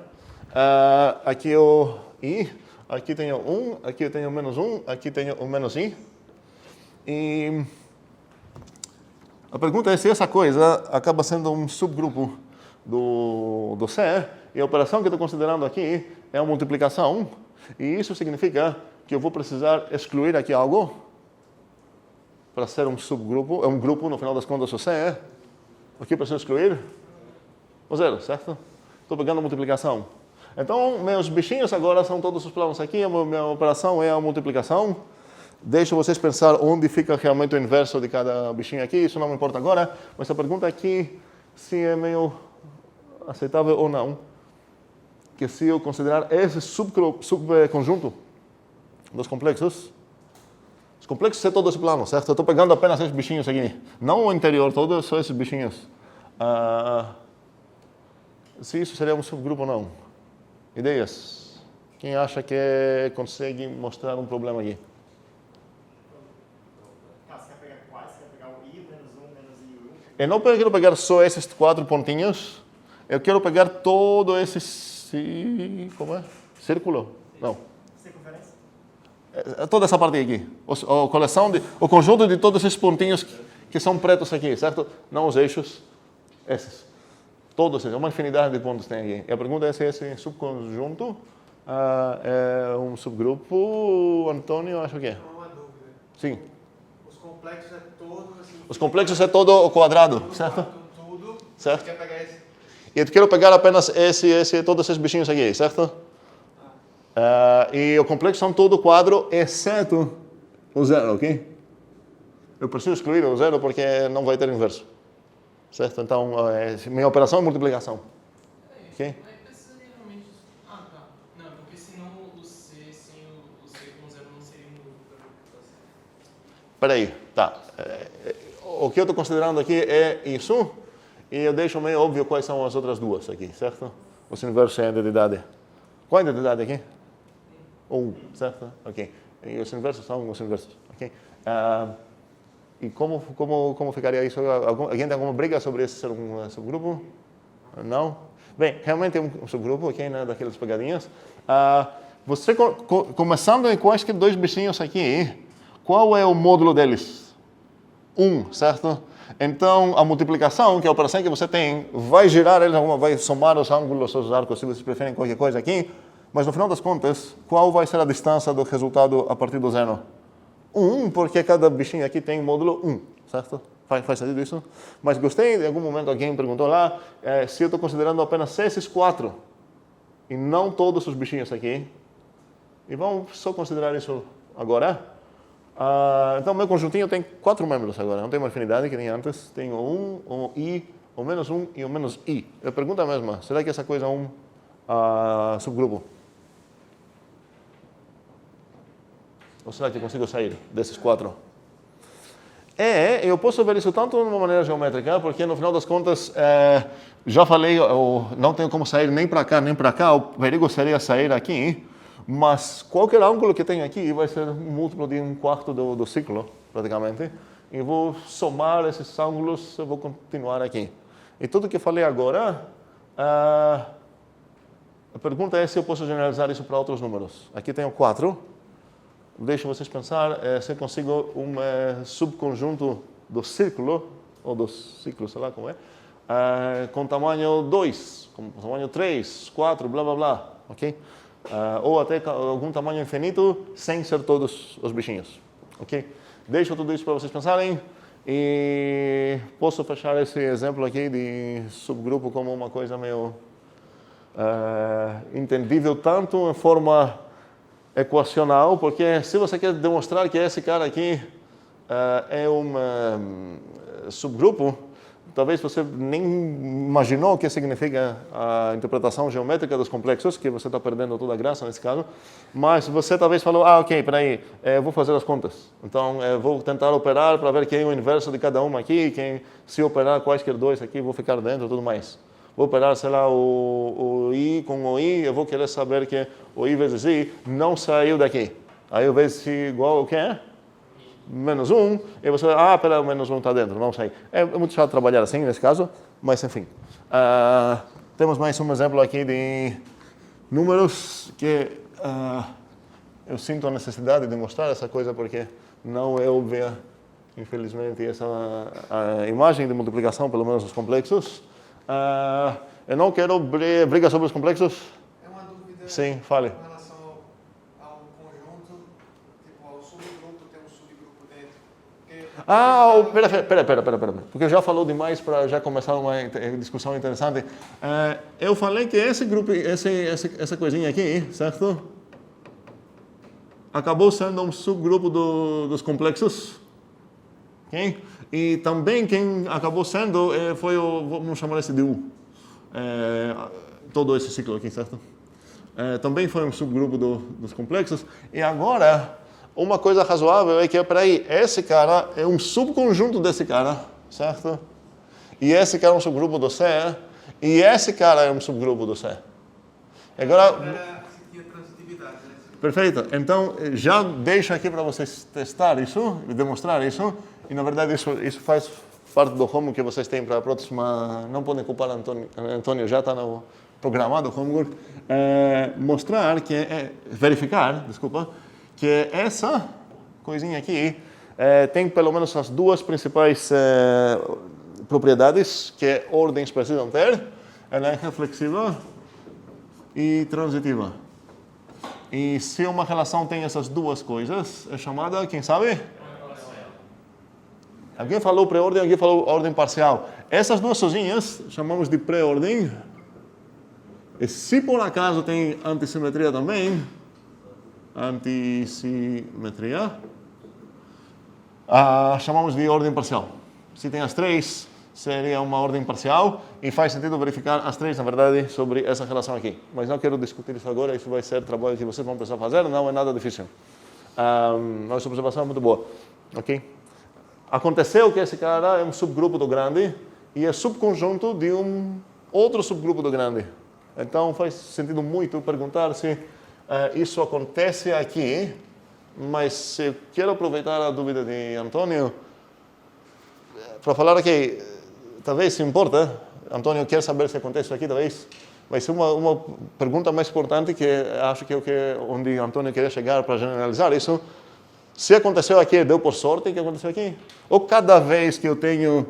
aqui o I, aqui tenho 1, aqui eu tenho menos 1, aqui tenho o menos I. E a pergunta é se essa coisa acaba sendo um subgrupo do C, e a operação que eu estou considerando aqui é uma multiplicação, e isso significa que eu vou precisar excluir aqui algo para ser um subgrupo, é um grupo, no final das contas, o C. O que eu preciso excluir? O zero, certo? Estou pegando a multiplicação. Então, meus bichinhos agora são todos os planos aqui, a minha operação é a multiplicação. Deixo vocês pensar onde fica realmente o inverso de cada bichinho aqui, isso não me importa agora, mas a pergunta aqui se é meio aceitável ou não, que se eu considerar esse subconjunto dos complexos, os complexos é todo esse plano, certo? Eu estou pegando apenas esses bichinhos aqui, não o interior todo, só esses bichinhos. Se isso seria um subgrupo ou não. Ideias? Quem acha que consegue mostrar um problema aqui? Você quer pegar quais? Você quer pegar o I, menos 1, menos I, 1? Eu não quero pegar só esses 4 pontinhos, eu quero pegar todo esse como é? Círculo? Não. Circunferência? Toda essa parte aqui. O conjunto de todos esses pontinhos que são pretos aqui, certo? Não os eixos, esses. Todos esses, uma infinidade de pontos tem aqui. E a pergunta é se esse subconjunto é um subgrupo, Antônio, acho que é. Uma dúvida. Sim. Os complexos é todo assim. Os complexos é todo o quadrado, certo? Tudo. Certo. Você quer pegar esse? E eu quero pegar apenas todos esses bichinhos aqui, certo? E o complexo são todo quadro, exceto o zero, ok? Eu preciso excluir o zero porque não vai ter inverso. Certo? Então, minha operação é multiplicação. Ok? Aí precisa realmente... tá. Não, porque senão o C sem o C com 0 não seria um grupo. Espera aí, tá. O que eu estou considerando aqui é isso, e eu deixo meio óbvio quais são as outras duas aqui, certo? Os inversos é a identidade. Qual é a identidade aqui? 1, certo? Ok. E os inversos são os inversos, ok? E como ficaria isso? Alguém tem alguma briga sobre esse ser um subgrupo? Não? Bem, realmente é um subgrupo, ok? Né? Daquelas pegadinhas. Você, começando com esses dois bichinhos aqui, qual é o módulo deles? 1, certo? Então, a multiplicação, que é a operação que você tem, vai girar eles, vai somar os ângulos, os arcos, se vocês preferem qualquer coisa aqui, mas no final das contas, qual vai ser a distância do resultado a partir do zero? 1, porque cada bichinho aqui tem módulo 1, certo? Faz sentido isso? Mas gostei, em algum momento alguém me perguntou lá, se eu estou considerando apenas esses 4, e não todos os bichinhos aqui. E vamos só considerar isso agora. Então, meu conjuntinho tem 4 membros agora, não tem uma afinidade que nem antes. Tem o 1, o I, o menos 1 e o menos I. A pergunta é a mesma, será que essa coisa é um subgrupo? Ou será que eu consigo sair desses 4? Eu posso ver isso tanto de uma maneira geométrica, porque no final das contas, já falei, não tenho como sair nem para cá, nem para cá, o perigo seria sair aqui, mas qualquer ângulo que tem aqui vai ser um múltiplo de 1/4 do ciclo, praticamente, e vou somar esses ângulos, eu vou continuar aqui. E tudo que eu falei agora, a pergunta é se eu posso generalizar isso para outros números. Aqui tenho 4. Deixo vocês pensar se eu consigo um subconjunto do círculo, ou dos ciclos, sei lá como com tamanho 2, com tamanho 3, 4, blá blá blá, ok? Ou até algum tamanho infinito, sem ser todos os bichinhos, ok? Deixo tudo isso para vocês pensarem e posso fechar esse exemplo aqui de subgrupo como uma coisa meio entendível tanto em forma equacional, porque se você quer demonstrar que esse cara aqui é um subgrupo, talvez você nem imaginou o que significa a interpretação geométrica dos complexos, que você está perdendo toda a graça nesse caso, mas você talvez falou, ok, peraí, eu vou fazer as contas. Então, eu vou tentar operar para ver quem é o inverso de cada uma aqui, se operar quaisquer dois aqui, vou ficar dentro e tudo mais. Vou operar, sei lá, o I com o I, eu vou querer saber que o I vezes I não saiu daqui. Aí eu vejo se igual o que é? Menos 1, e você vai, pera, o menos 1 está dentro, não sei. É muito chato trabalhar assim, nesse caso, mas enfim. Temos mais um exemplo aqui de números que eu sinto a necessidade de mostrar essa coisa porque não é óbvia, infelizmente, essa a imagem de multiplicação, pelo menos os complexos. Eu não quero briga sobre os complexos. É uma dúvida. Sim, fale. Com relação ao conjunto, tipo, ao subgrupo, tem um subgrupo dentro. Pera. Porque eu já falou demais para já começar uma discussão interessante. Eu falei que esse grupo, essa coisinha aqui, certo? Acabou sendo um subgrupo dos complexos. Okay? E também quem acabou sendo foi vamos chamar esse de U. Todo esse ciclo aqui, certo? Também foi um subgrupo dos complexos. E agora, uma coisa razoável é que, peraí, esse cara é um subconjunto desse cara, certo? E esse cara é um subgrupo do C, e esse cara é um subgrupo do C. Agora... Se tinha transitividade, né? Perfeito. Então, já deixo aqui para vocês testar isso, demonstrar isso. E, na verdade, isso faz parte do homework que vocês têm para a próxima... Não podem culpar Antônio, já está no programado o homework. Mostrar que... verificar, desculpa, que essa coisinha aqui tem pelo menos as duas principais propriedades que ordens precisam ter. Ela é reflexiva e transitiva. E se uma relação tem essas duas coisas, é chamada, quem sabe? Alguém falou pré-ordem, alguém falou ordem parcial. Essas duas sozinhas chamamos de pré-ordem. E se por acaso tem antissimetria também, chamamos de ordem parcial. Se tem as três, seria uma ordem parcial e faz sentido verificar as três, na verdade, sobre essa relação aqui. Mas não quero discutir isso agora, isso vai ser trabalho que vocês vão precisar fazer, não é nada difícil. Nossa observação é muito boa, ok? Aconteceu que esse cara é um subgrupo do grande e é subconjunto de um outro subgrupo do grande. Então faz sentido muito perguntar se isso acontece aqui, mas eu quero aproveitar a dúvida de Antônio para falar que talvez se importa, Antônio quer saber se acontece aqui, talvez vai ser uma pergunta mais importante que acho que é onde Antônio queria chegar para generalizar isso. Se aconteceu aqui, deu por sorte que aconteceu aqui. Ou cada vez que eu tenho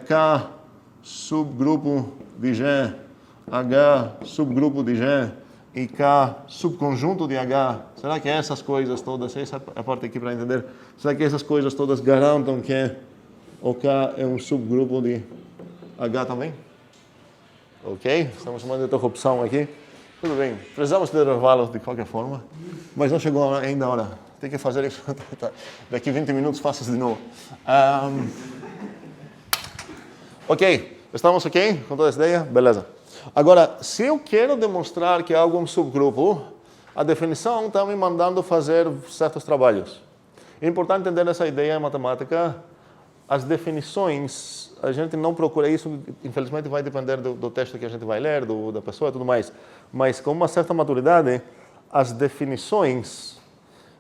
K subgrupo de G, H subgrupo de G e K subconjunto de H, será que essas coisas todas, essa é a parte aqui para entender, será que essas coisas todas garantam que o K é um subgrupo de H também? Ok? Estamos chamando de interrupção aqui. Tudo bem. Precisamos de intervalo de qualquer forma, mas não chegou ainda a hora. Tem que fazer isso. Daqui 20 minutos faço de novo. Ok. Estamos ok com toda essa ideia? Beleza. Agora, se eu quero demonstrar que algo é um subgrupo, a definição está me mandando fazer certos trabalhos. É importante entender essa ideia em matemática. As definições, a gente não procura isso, infelizmente vai depender do texto que a gente vai ler, da pessoa e tudo mais. Mas com uma certa maturidade, as definições,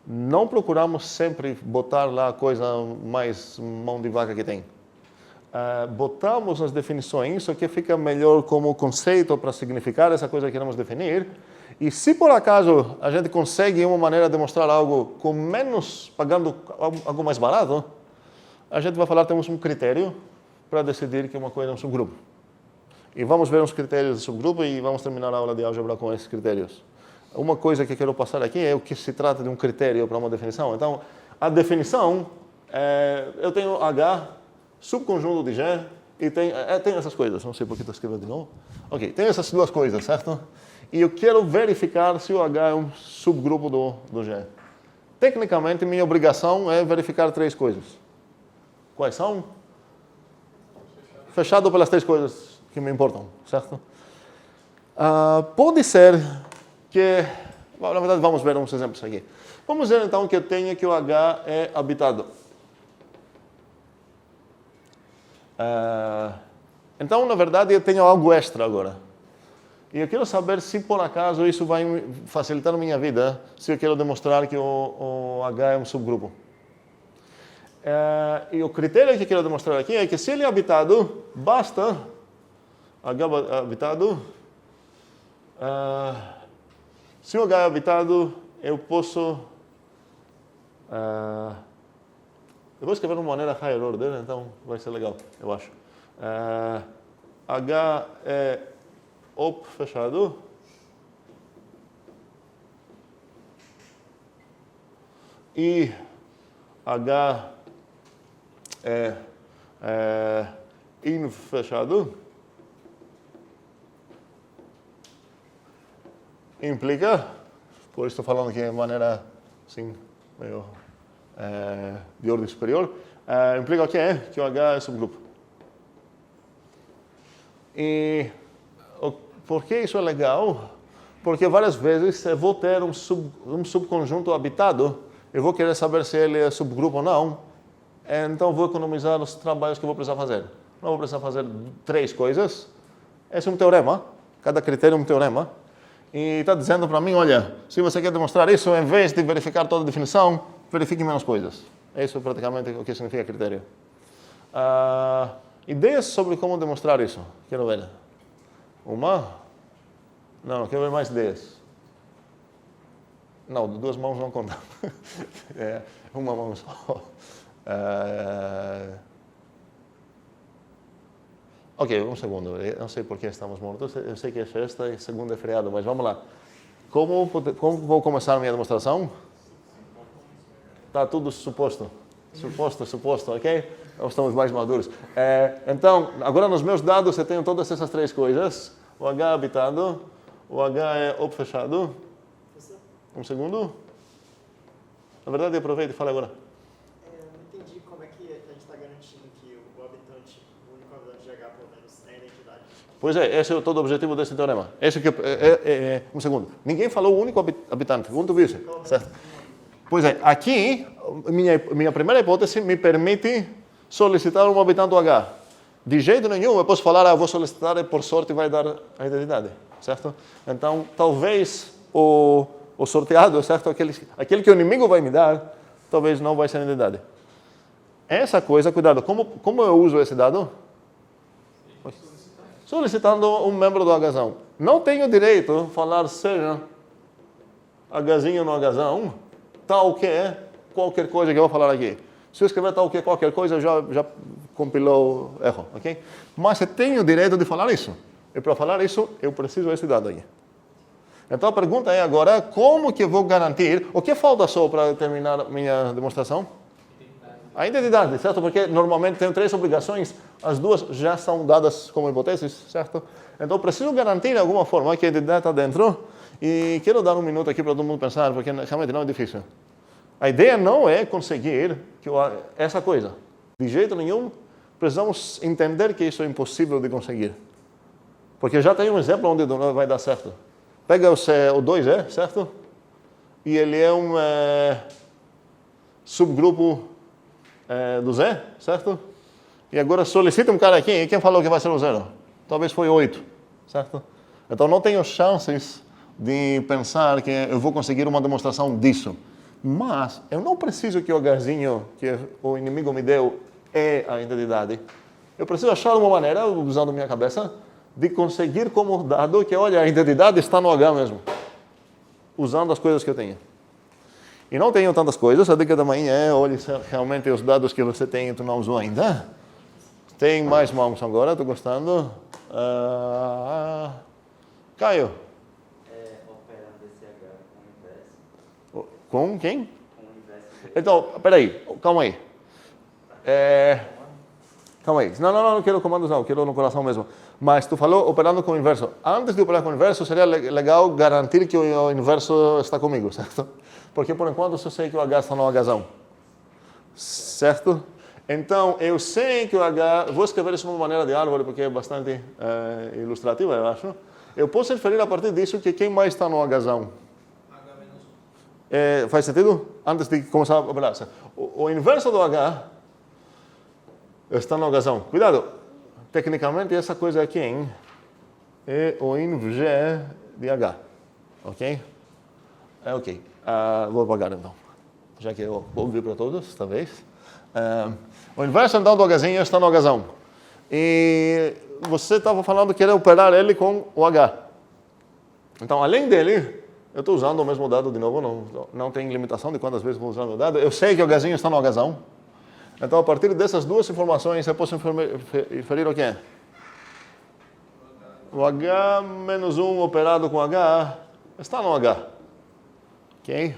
não procuramos sempre botar lá a coisa mais mão de vaca que tem. Botamos nas definições isso que fica melhor como conceito para significar essa coisa que queremos definir. E se por acaso a gente consegue uma maneira de demonstrar algo com menos, pagando algo mais barato, a gente vai falar que temos um critério para decidir que uma coisa é um subgrupo. E vamos ver os critérios de subgrupo e vamos terminar a aula de álgebra com esses critérios. Uma coisa que quero passar aqui é o que se trata de um critério para uma definição. Então, a definição, eu tenho H, subconjunto de G, e tem essas coisas. Não sei por que estou escrevendo de novo. Ok, tem essas duas coisas, certo? E eu quero verificar se o H é um subgrupo do G. Tecnicamente, minha obrigação é verificar três coisas. Quais são? Fechado pelas três coisas que me importam, certo? Pode ser que... Na verdade, vamos ver uns exemplos aqui. Vamos dizer, então, que eu tenho que o H é habitado. Então, na verdade, eu tenho algo extra agora. E eu quero saber se, por acaso, isso vai facilitar a minha vida, se eu quero demonstrar que o H é um subgrupo. E o critério que eu quero demonstrar aqui é que se ele é habitado, basta H habitado. Se o H é habitado, eu posso... eu vou escrever de uma maneira higher order, então vai ser legal, eu acho. H é op fechado. E H in fechado. Implica, por isso estou falando aqui de maneira assim, meio de ordem superior, implica o que é? Que o H é subgrupo. E por que isso é legal? Porque várias vezes eu vou ter um subconjunto habitado, eu vou querer saber se ele é subgrupo ou não, então vou economizar os trabalhos que eu vou precisar fazer. Não vou precisar fazer três coisas. Esse é um teorema, cada critério é um teorema. E está dizendo para mim, olha, se você quer demonstrar isso, em vez de verificar toda a definição, verifique menos coisas. Isso é praticamente o que significa critério. Ideias sobre como demonstrar isso? Quero ver. Uma? Não, quero ver mais ideias. Não, duas mãos não contam. Uma mão só. Ok, um segundo. Eu não sei por que estamos mortos. Eu sei que é sexta e segunda é feriado, mas vamos lá. Como vou começar a minha demonstração? Está tudo suposto. Suposto, ok? Nós estamos mais maduros. Então, agora nos meus dados eu tenho todas essas três coisas. O H habitado, o H é op fechado. Um segundo. Na verdade, aproveita e fala agora. Eu não entendi como é que a gente está garantindo que o habitante, o único habitante de H, pelo menos, é a identidade. Pois é, esse é todo o objetivo desse teorema. Um segundo. Ninguém falou o único habitante. Quanto viu isso? Certo? Pois é, aqui, minha primeira hipótese me permite solicitar um habitante H. De jeito nenhum eu posso falar, vou solicitar e por sorte vai dar a identidade. Certo? Então, talvez o sorteado, certo? Aquele que o inimigo vai me dar, talvez não vai ser a identidade. Essa coisa, cuidado, como eu uso esse dado? Solicitando um membro do Hzão. Não tenho direito a falar seja Hzinho no Hzão, tal que qualquer coisa que eu vou falar aqui. Se eu escrever tal que qualquer coisa, já compilou erro, ok? Mas eu tenho o direito de falar isso. E para falar isso, eu preciso desse dado aí. Então a pergunta é agora, como que eu vou garantir... O que falta só para terminar a minha demonstração? A identidade, certo? Porque normalmente tenho 3 obrigações, as 2 já são dadas como hipóteses, certo? Então preciso garantir de alguma forma que a identidade está dentro. E quero dar um minuto aqui para todo mundo pensar, porque realmente não é difícil. A ideia não é conseguir essa coisa. De jeito nenhum, precisamos entender que isso é impossível de conseguir. Porque já tem um exemplo onde vai dar certo. Pega o 2E, certo? E ele é um subgrupo do Z, certo? E agora solicita um cara aqui, e quem falou que vai ser o 0? Talvez foi 8, certo? Então não tenho chances de pensar que eu vou conseguir uma demonstração disso. Mas eu não preciso que o Hzinho que o inimigo me deu é a identidade. Eu preciso achar uma maneira, usando minha cabeça, de conseguir como dado que, olha, a identidade está no H mesmo. Usando as coisas que eu tenho. E não tenho tantas coisas, a dica também é, olhe realmente os dados que você tem e tu não usou ainda. Tem mais mãos agora, estou gostando. Caio. Operar DCH com o inverso. Com quem? Com o inverso. Então, peraí, calma aí. Calma aí. Não quero comandos não, quero no coração mesmo. Mas tu falou operando com o inverso. Antes de operar com o inverso, seria legal garantir que o inverso está comigo, certo? Porque por enquanto eu só sei que o H está no Hzão. Certo? Então, eu sei que o H... Vou escrever isso de uma maneira de árvore, porque é bastante ilustrativa, eu acho. Eu posso inferir a partir disso que quem mais está no Hzão? H-1. Faz sentido? Antes de começar a operar. O inverso do H está no Hzão. Cuidado. Tecnicamente, essa coisa aqui é o inv de H. Ok? É ok. Vou apagar então. Já que eu vou ouvir para todos, talvez. O inverso então do Hzinho está no Hzão. E você estava falando que era operar ele com o H. Então, além dele, eu estou usando o mesmo dado de novo, não tem limitação de quantas vezes vou usar o dado. Eu sei que o Hzinho está no Hzão. Então, a partir dessas 2 informações, eu posso inferir o quê? O H menos 1 operado com H está no H. Ok?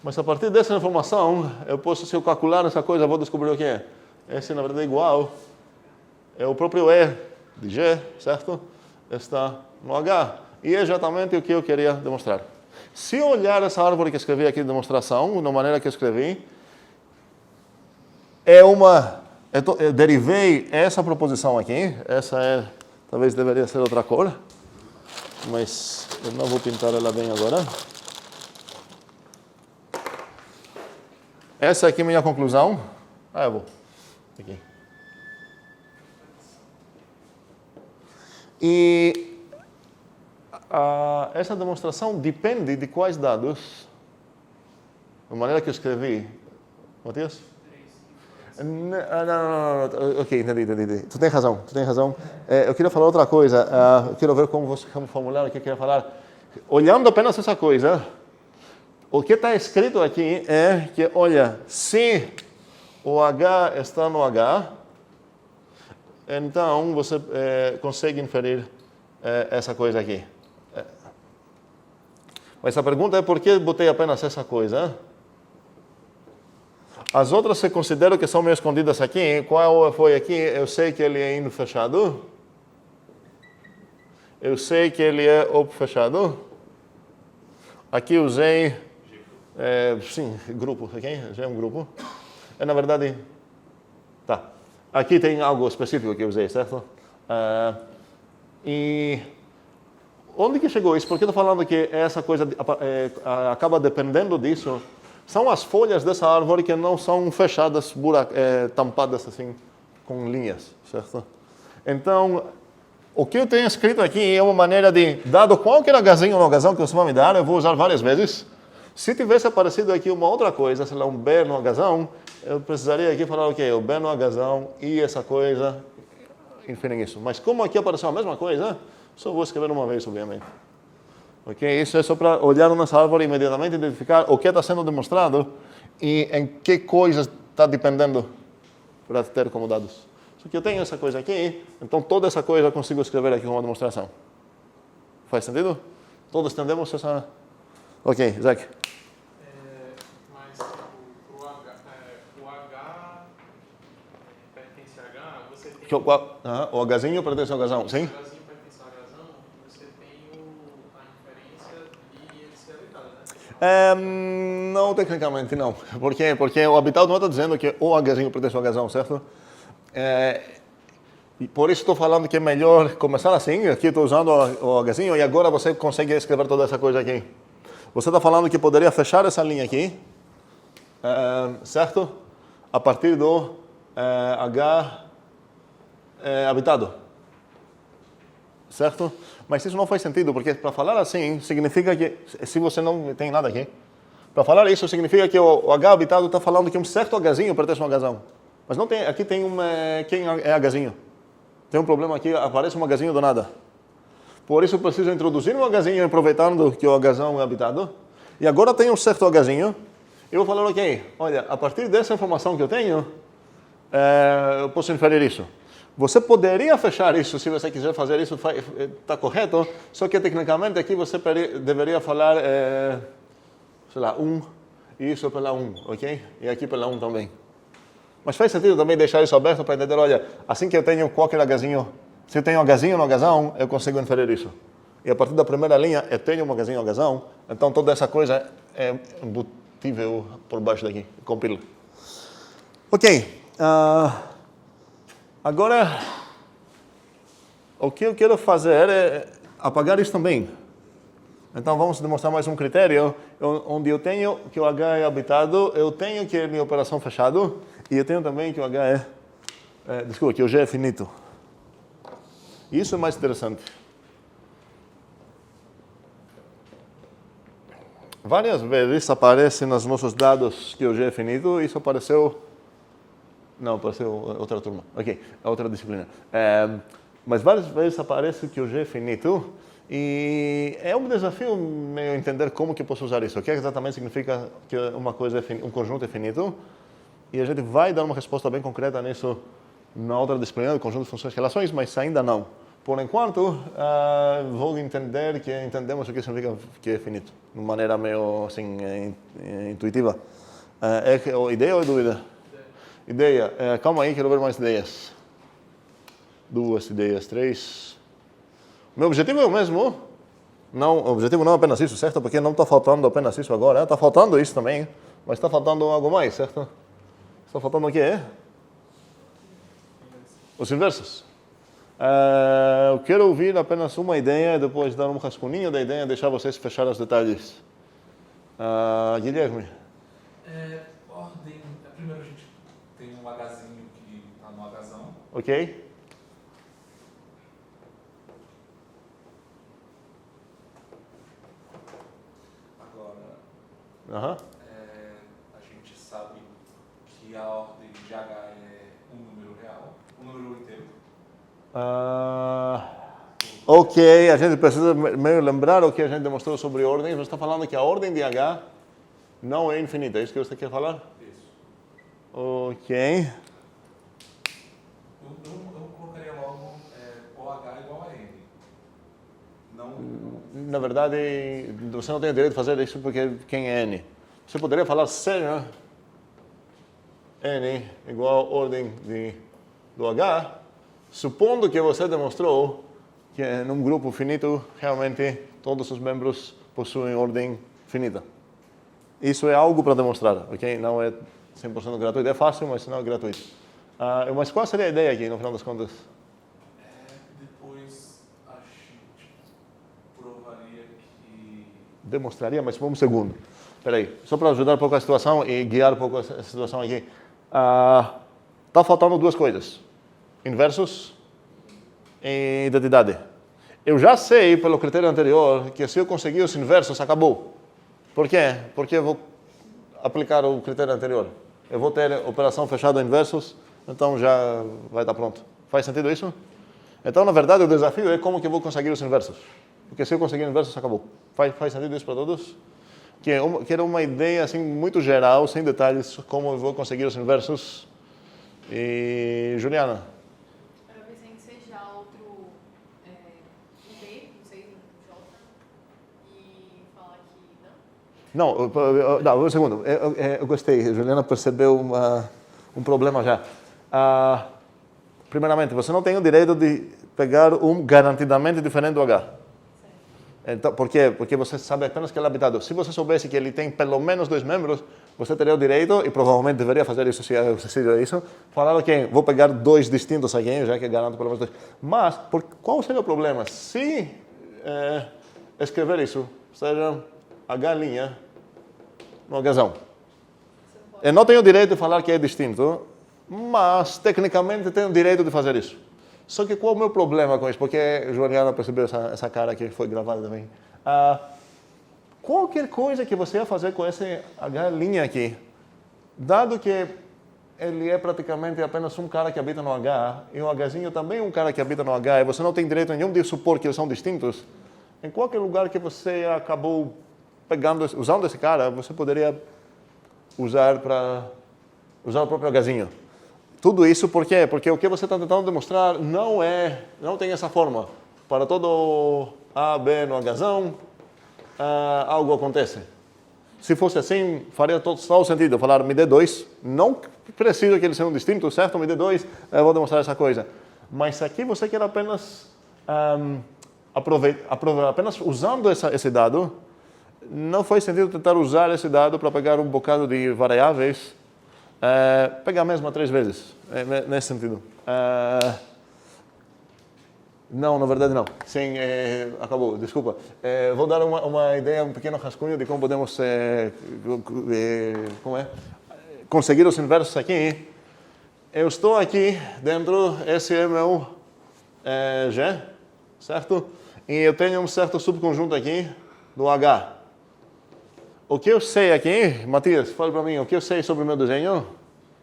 Mas a partir dessa informação, eu posso, se eu calcular essa coisa, eu vou descobrir o quê? Esse, na verdade, é igual. É o próprio E de G, certo? Está no H. E é exatamente o que eu queria demonstrar. Se eu olhar essa árvore que eu escrevi aqui de demonstração, da maneira que eu escrevi, eu derivei essa proposição aqui. Essa talvez deveria ser outra cor, mas eu não vou pintar ela bem agora. Essa aqui é a minha conclusão. Eu vou. Aqui. E essa demonstração depende de quais dados? Da maneira que eu escrevi. Matias? Não. Ok, entendi. Tu tem razão. Eu queria falar outra coisa. Eu quero ver como formular o que eu queria falar. Olhando apenas essa coisa, o que está escrito aqui é que, olha, se o H está no H, então você consegue inferir essa coisa aqui. Mas a pergunta é por que botei apenas essa coisa? As outras se considero que são meio escondidas aqui. Qual foi aqui? Eu sei que ele é INV fechado. Eu sei que ele é OP fechado. Aqui usei... sim, grupo. Aqui já é um grupo. Na verdade... Tá. Aqui tem algo específico que eu usei, certo? E... Onde que chegou isso? Porque eu estou falando que essa coisa acaba dependendo disso. São as folhas dessa árvore que não são fechadas, tampadas assim, com linhas, certo? Então, o que eu tenho escrito aqui é uma maneira de, dado qualquer Hzinho ou Hzão que você vai me dar, eu vou usar várias vezes. Se tivesse aparecido aqui uma outra coisa, sei lá, um B no Hzão, eu precisaria aqui falar o quê? O B no Hzão e essa coisa, enfim, isso. Mas como aqui apareceu a mesma coisa, só vou escrever uma vez, obviamente. Ok? Isso é só para olhar nessa árvore e imediatamente identificar o que está sendo demonstrado E em que coisas está dependendo para ter como dados? Só que eu tenho essa coisa aqui, então toda essa coisa eu consigo escrever aqui como uma demonstração. Faz sentido? Todos entendemos essa... Ok, Zach. Mas o H pertence a H, você tem O Hzinho pertence ao Hzão, sim? o Hzinho pertence a Hzão, você tem a inferência e ele ser habitado, né? Não, tecnicamente não. Por quê? Porque o habitado não está dizendo que o Hzinho pertence ao Hzão, certo? E por isso estou falando que é melhor começar assim. Aqui estou usando o Hzinho e agora você consegue escrever toda essa coisa aqui. Você está falando que poderia fechar essa linha aqui, certo? A partir do H habitado, certo? Mas isso não faz sentido, porque para falar assim, significa que, se você não tem nada aqui, para falar isso significa que o H habitado está falando que um certo Hzinho pertence a um Hzão. Mas não tem, aqui tem quem é Hzinho? Tem um problema aqui, aparece um Hzinho do nada. Por isso eu preciso introduzir um Hzinho aproveitando que o Hzão é habitado. E agora tem um certo Hzinho. Eu vou falar, ok, olha, a partir dessa informação que eu tenho, eu posso inferir isso. Você poderia fechar isso, se você quiser fazer isso, está correto, só que tecnicamente aqui você deveria falar, sei lá, 1, e isso pela 1, ok? E aqui pela 1 também. Mas faz sentido também deixar isso aberto para entender, olha, assim que eu tenho qualquer Hzinho, se eu tenho Hzinho no Hzão, eu consigo inferir isso. E a partir da primeira linha, eu tenho um Hzinho no Hzão, então toda essa coisa é embutível por baixo daqui, compila. Ok. Agora, o que eu quero fazer é apagar isso também. Então vamos demonstrar mais um critério, onde eu tenho que o H é habitado, eu tenho que é minha operação fechado, e eu tenho também que o H desculpa, que o G é finito. Isso é mais interessante. Várias vezes aparece nos nossos dados que o G é finito, isso apareceu... Não, apareceu outra turma. Ok, outra disciplina. Mas várias vezes aparece que o G é finito, e é um desafio meio entender como que eu posso usar isso. O que exatamente significa que uma coisa um conjunto é finito? E a gente vai dar uma resposta bem concreta nisso na outra disciplina, do conjunto de funções e relações, mas ainda não. Por enquanto, vou entender que entendemos o que significa que é finito, de maneira meio assim, intuitiva. É ideia ou é dúvida? Ideia. Calma aí, quero ver mais ideias. 2 ideias, 3. Meu objetivo é o mesmo. Não, o objetivo não é apenas isso, certo? Porque não está faltando apenas isso agora. Está faltando isso também, mas está faltando algo mais, certo? Está faltando o quê? Os inversos. Eu quero ouvir apenas uma ideia e depois dar um rascunho da ideia e deixar vocês fechar os detalhes. Guilherme. Ordem. Primeiro a gente tem um Hzinho que está no Hzão. Ok. Agora, a gente sabe que a ordem de H é um número real, um número inteiro. Ok, a gente precisa meio lembrar o que a gente demonstrou sobre ordens. Você está falando que a ordem de H não é infinita, é isso que você quer falar? Isso. Ok. Eu colocaria logo OH igual a N. Não... Na verdade, você não tem o direito de fazer isso porque quem é N? Você poderia falar seja N igual a ordem do H, supondo que você demonstrou que num grupo finito, realmente, todos os membros possuem ordem finita. Isso é algo para demonstrar, ok? Não é 100% gratuito. É fácil, mas não é gratuito. Mas qual seria a ideia aqui, no final das contas? Depois a gente provaria que... Demonstraria, mas por um segundo. Espera aí, só para ajudar um pouco a situação e guiar um pouco a situação aqui. Está faltando duas coisas. Inversos e identidade. Eu já sei, pelo critério anterior, que se eu conseguir os inversos, acabou. Por quê? Porque eu vou aplicar o critério anterior. Eu vou ter operação fechada inversos, então já vai estar pronto. Faz sentido isso? Então, na verdade, o desafio é como que eu vou conseguir os inversos. Porque se eu conseguir inversos, acabou. Faz sentido isso para todos? Quero uma ideia assim muito geral, sem detalhes, como eu vou conseguir os inversos. E Juliana? Talvez a gente seja outro B, não sei, J, e falar que não. Não, um segundo. Eu gostei. A Juliana percebeu um problema já. Primeiramente, você não tem o direito de pegar um garantidamente diferente do H. Então, por quê? Porque você sabe apenas que ele é habitado. Se você soubesse que ele tem pelo menos 2 membros, você teria o direito, e provavelmente deveria fazer isso se seria isso, falar, ok, vou pegar 2 distintos aqui, já que garanto pelo menos 2. Mas, qual seria o problema? Se escrever isso, seja H' no Hzão. Eu não tenho o direito de falar que é distinto, mas tecnicamente tenho o direito de fazer isso. Só que qual é o meu problema com isso? Porque a Juliana percebeu essa cara que foi gravada também. Qualquer coisa que você ia fazer com esse H' aqui, dado que ele é praticamente apenas um cara que habita no H, e o Hzinho também é um cara que habita no H, e você não tem direito nenhum de supor que eles são distintos, em qualquer lugar que você acabou usando esse cara, você poderia usar o próprio Hzinho. Tudo isso por quê? Porque o que você está tentando demonstrar não tem essa forma. Para todo A, B no Hzão, algo acontece. Se fosse assim, faria todo sentido falar, me dê 2. Não preciso que eles sejam distintos, certo? Me dê 2, eu vou demonstrar essa coisa. Mas aqui você quer apenas apenas usando esse dado, não faz sentido tentar usar esse dado para pegar um bocado de variáveis, pegar mesmo 3 vezes, nesse sentido. Não, na verdade não. Sim, acabou, desculpa. Vou dar uma ideia, um pequeno rascunho de como podemos conseguir os inversos aqui. Eu estou aqui dentro, esse é meu G, certo? E eu tenho um certo subconjunto aqui do H. O que eu sei aqui, Matias, fala para mim, o que eu sei sobre o meu desenho?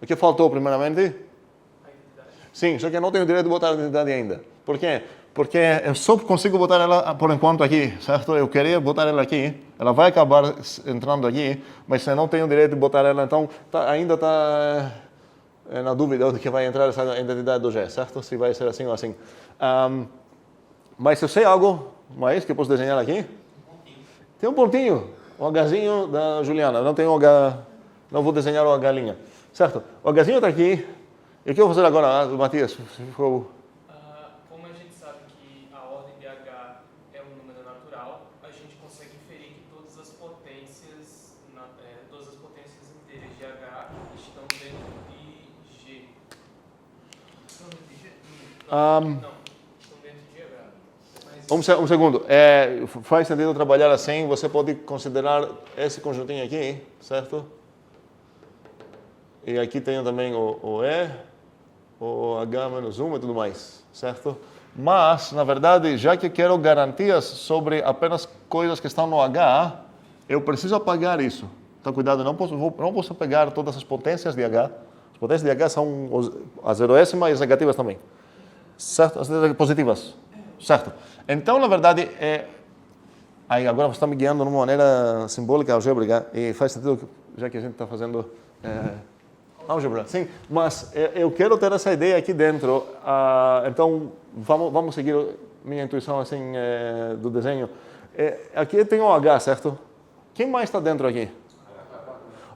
O que faltou primeiramente? A identidade. Sim, só que eu não tenho o direito de botar a identidade ainda. Por quê? Porque eu só consigo botar ela por enquanto aqui, certo? Eu queria botar ela aqui, ela vai acabar entrando aqui, mas eu não tenho o direito de botar ela, então ainda está na dúvida de que vai entrar essa identidade do G, certo? Se vai ser assim ou assim. Mas eu sei algo mais que eu posso desenhar aqui? Tem um pontinho, o Hzinho da Juliana. Eu não tenho o H, não vou desenhar o H', certo? O Hzinho está aqui. E o que eu vou fazer agora, Matias? Como a gente sabe que a ordem de H é um número natural, a gente consegue inferir que todas as potências inteiras de H estão dentro de G. Estão dentro de G? Não, estão dentro de H. Um segundo. Faz sentido trabalhar assim? Você pode considerar esse conjuntinho aqui, certo? E aqui tem também o E, o H-1 e tudo mais, certo? Mas, na verdade, já que quero garantias sobre apenas coisas que estão no H, eu preciso apagar isso. Então, cuidado, não posso pegar todas as potências de H. As potências de H são a zeroésima e as negativas também. Certo? As positivas. Certo? Então, na verdade, aí agora você está me guiando de uma maneira simbólica, algébrica, e faz sentido, já que a gente está fazendo álgebra. Sim, mas eu quero ter essa ideia aqui dentro. Então, vamos seguir minha intuição assim do desenho. Aqui tem o H, certo? Quem mais está dentro aqui?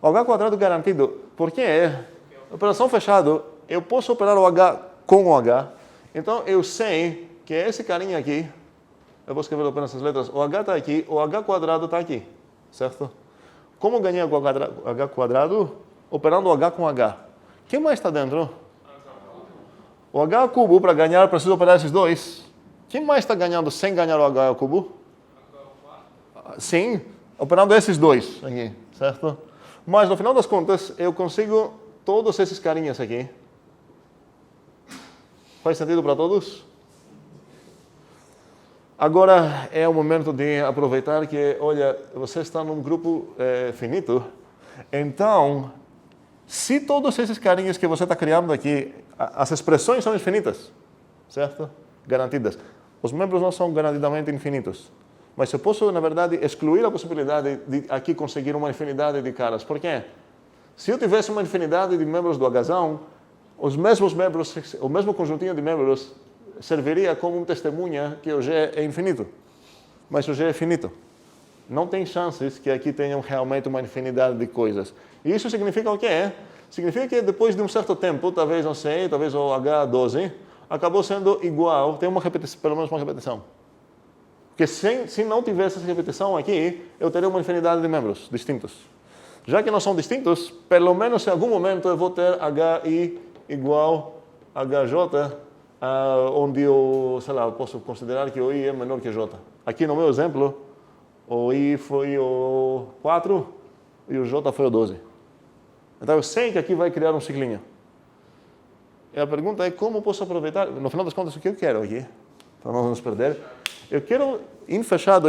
O H quadrado garantido. Por quê? Operação fechado, eu posso operar o H com o H. Então, eu sei que esse carinha aqui, eu vou escrever apenas as letras, o H está aqui, o H quadrado está aqui, certo? Como ganhar o H quadrado? Operando o H com H. Quem mais está dentro? O H cubo, para ganhar, preciso operar esses dois. Quem mais está ganhando sem ganhar o H cubo? Sim, operando esses dois aqui, certo? Mas, no final das contas, eu consigo todos esses carinhas aqui. Faz sentido para todos? Agora é o momento de aproveitar que, olha, você está num grupo finito, então, se todos esses carinhos que você está criando aqui, as expressões são infinitas, certo? Garantidas. Os membros não são garantidamente infinitos. Mas eu posso, na verdade, excluir a possibilidade de aqui conseguir uma infinidade de caras. Por quê? Se eu tivesse uma infinidade de membros do Hzão, os mesmos membros, o mesmo conjuntinho de membros serviria como testemunha que o G é infinito. Mas o G é finito. Não tem chances que aqui tenham realmente uma infinidade de coisas. E isso significa o quê? Significa que depois de um certo tempo, talvez, não sei, talvez o H12, acabou sendo igual, tem uma repetição, pelo menos uma repetição. Porque se não tivesse essa repetição aqui, eu teria uma infinidade de membros distintos. Já que não são distintos, pelo menos em algum momento eu vou ter HI igual HJ, onde eu, sei lá, eu posso considerar que o I é menor que J. Aqui no meu exemplo, o I foi o 4 e o J foi o 12. Então eu sei que aqui vai criar um ciclinho. E a pergunta é como posso aproveitar, no final das contas, o que eu quero aqui, para não nos perder. Eu quero in fechado,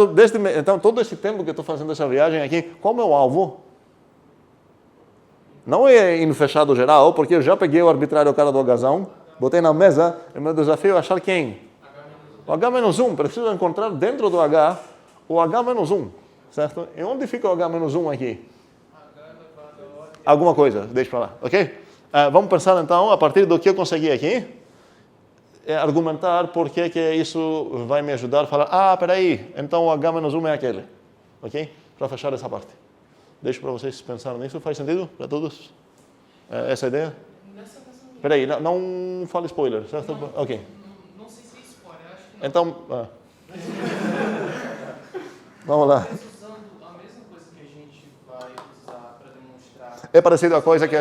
desde, então todo esse tempo que eu estou fazendo essa viagem aqui, qual é o meu alvo? Não é in fechado geral, porque eu já peguei o arbitrário cara do Hzão, botei na mesa, e meu desafio é achar quem? O H-1, preciso encontrar dentro do H o H-1, certo? E onde fica o H-1 aqui? Alguma coisa, deixa para lá, ok? Vamos pensar então, a partir do que eu consegui aqui, argumentar por que isso vai me ajudar a falar, peraí, então o H-1 é aquele, ok? Para fechar essa parte. Deixo para vocês pensarem nisso, faz sentido para todos? Essa ideia? Peraí, não fale spoiler, certo? Ok. Não sei se é spoiler, acho que não. Então, vamos lá. Usando a mesma coisa que a gente vai usar para demonstrar. É parecido a coisa que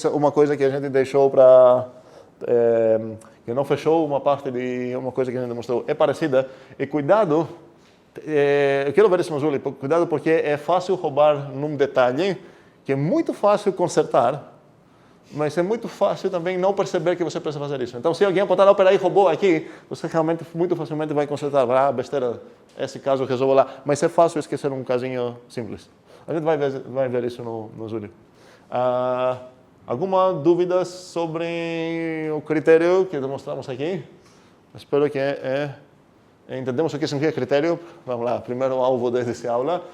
uma coisa que a gente deixou para que não fechou uma parte de uma coisa que a gente demonstrou. É parecida. E cuidado, eu quero ver esse Mazuli, cuidado porque é fácil roubar num detalhe que é muito fácil consertar, mas é muito fácil também não perceber que você precisa fazer isso. Então, se alguém apontar, peraí, roubou aqui, você realmente muito facilmente vai consertar. Besteira, esse caso resolvo lá. Mas é fácil esquecer um casinho simples. A gente vai ver isso no Zúlio. Alguma dúvida sobre o critério que demonstramos aqui? Espero que entendemos o que significa critério. Vamos lá, primeiro alvo dessa aula.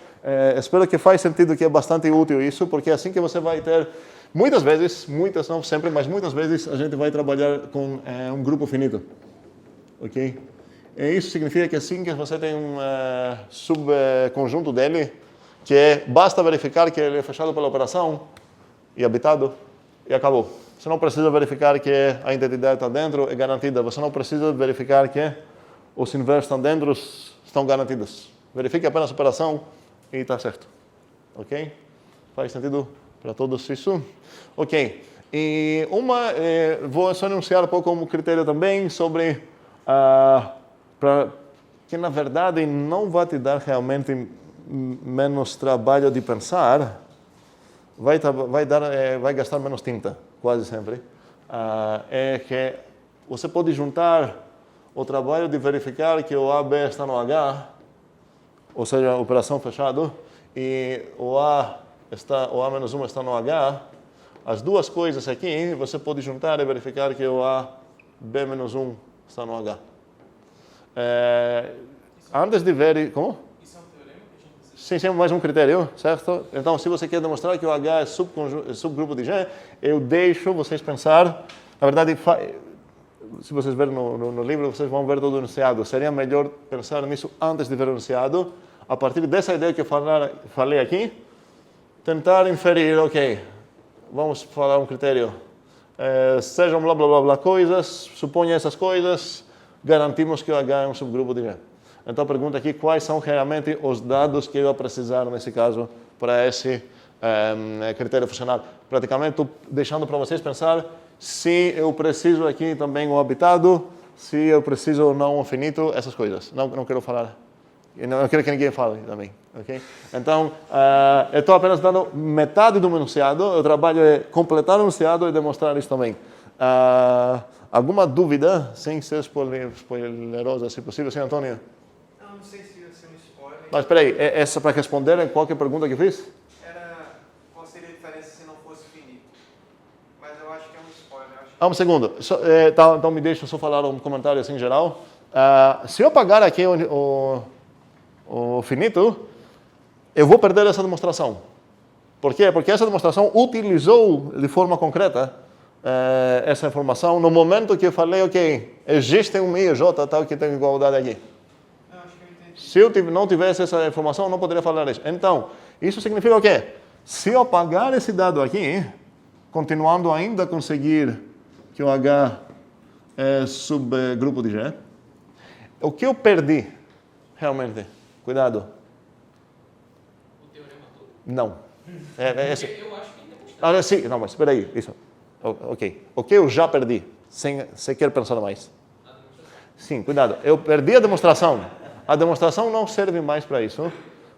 Espero que faz sentido, que é bastante útil isso, porque é assim que você vai ter, muitas vezes, muitas não sempre, mas muitas vezes a gente vai trabalhar com um grupo finito. Ok? E isso significa que assim que você tem um subconjunto dele, que basta verificar que ele é fechado pela operação e habitado, e acabou. Você não precisa verificar que a identidade está dentro, é garantida. Você não precisa verificar que os inversos estão dentro, estão garantidos. Verifique apenas a operação e está certo. Ok? Faz sentido para todos isso? Ok. E vou só anunciar um pouco como critério também sobre que na verdade não vai te dar realmente menos trabalho de pensar, vai gastar menos tinta, quase sempre. É que você pode juntar o trabalho de verificar que o AB está no H, ou seja, a operação fechada, e o A-1 está no H, as duas coisas aqui você pode juntar e verificar que o AB-1 está no H. Antes de ver... Como? Isso é um teorema que a gente precisa. Sim, mais um critério, certo? Então, se você quer demonstrar que o H é subgrupo de G, eu deixo vocês pensar. Na verdade, se vocês verem no livro, vocês vão ver todo o enunciado. Seria melhor pensar nisso antes de ver o enunciado. A partir dessa ideia que eu falei aqui, tentar inferir, ok, vamos falar um critério. Sejam blá blá blá blá coisas, suponha essas coisas, garantimos que o H é um subgrupo de G. Então, pergunta aqui quais são realmente os dados que eu vou precisar, nesse caso, para esse critério funcional. Praticamente, estou deixando para vocês pensar se eu preciso aqui também o habitado, se eu preciso ou não o finito, essas coisas. Não quero falar. Não quero que ninguém fale também. Okay? Então, eu estou apenas dando metade do enunciado. O trabalho é completar o enunciado e demonstrar isso também. Alguma dúvida, sem ser spoilerosa, se possível, sim, Antônio? Não sei se ia ser um spoiler. Mas espera aí, essa para responder em qualquer pergunta que eu fiz? Qual seria a diferença se não fosse finito? Mas eu acho que é um spoiler. Um segundo. Então me deixa só falar um comentário assim geral. Se eu apagar aqui o finito, eu vou perder essa demonstração. Por quê? Porque essa demonstração utilizou de forma concreta essa informação no momento que eu falei, ok, existe um IJ tal que tem igualdade aqui. Eu acho que eu entendi. Se eu não tivesse essa informação, eu não poderia falar isso. Então, isso significa o quê? Se eu apagar esse dado aqui, continuando ainda a conseguir que o H é subgrupo de G, o que eu perdi, realmente? Cuidado. O teorema todo? Não. Esse. Porque eu acho que ainda mostrado. Sim, não, mas espera aí, isso. Ok. O que eu já perdi, sem sequer pensar mais? Sim, cuidado. Eu perdi a demonstração. A demonstração não serve mais para isso.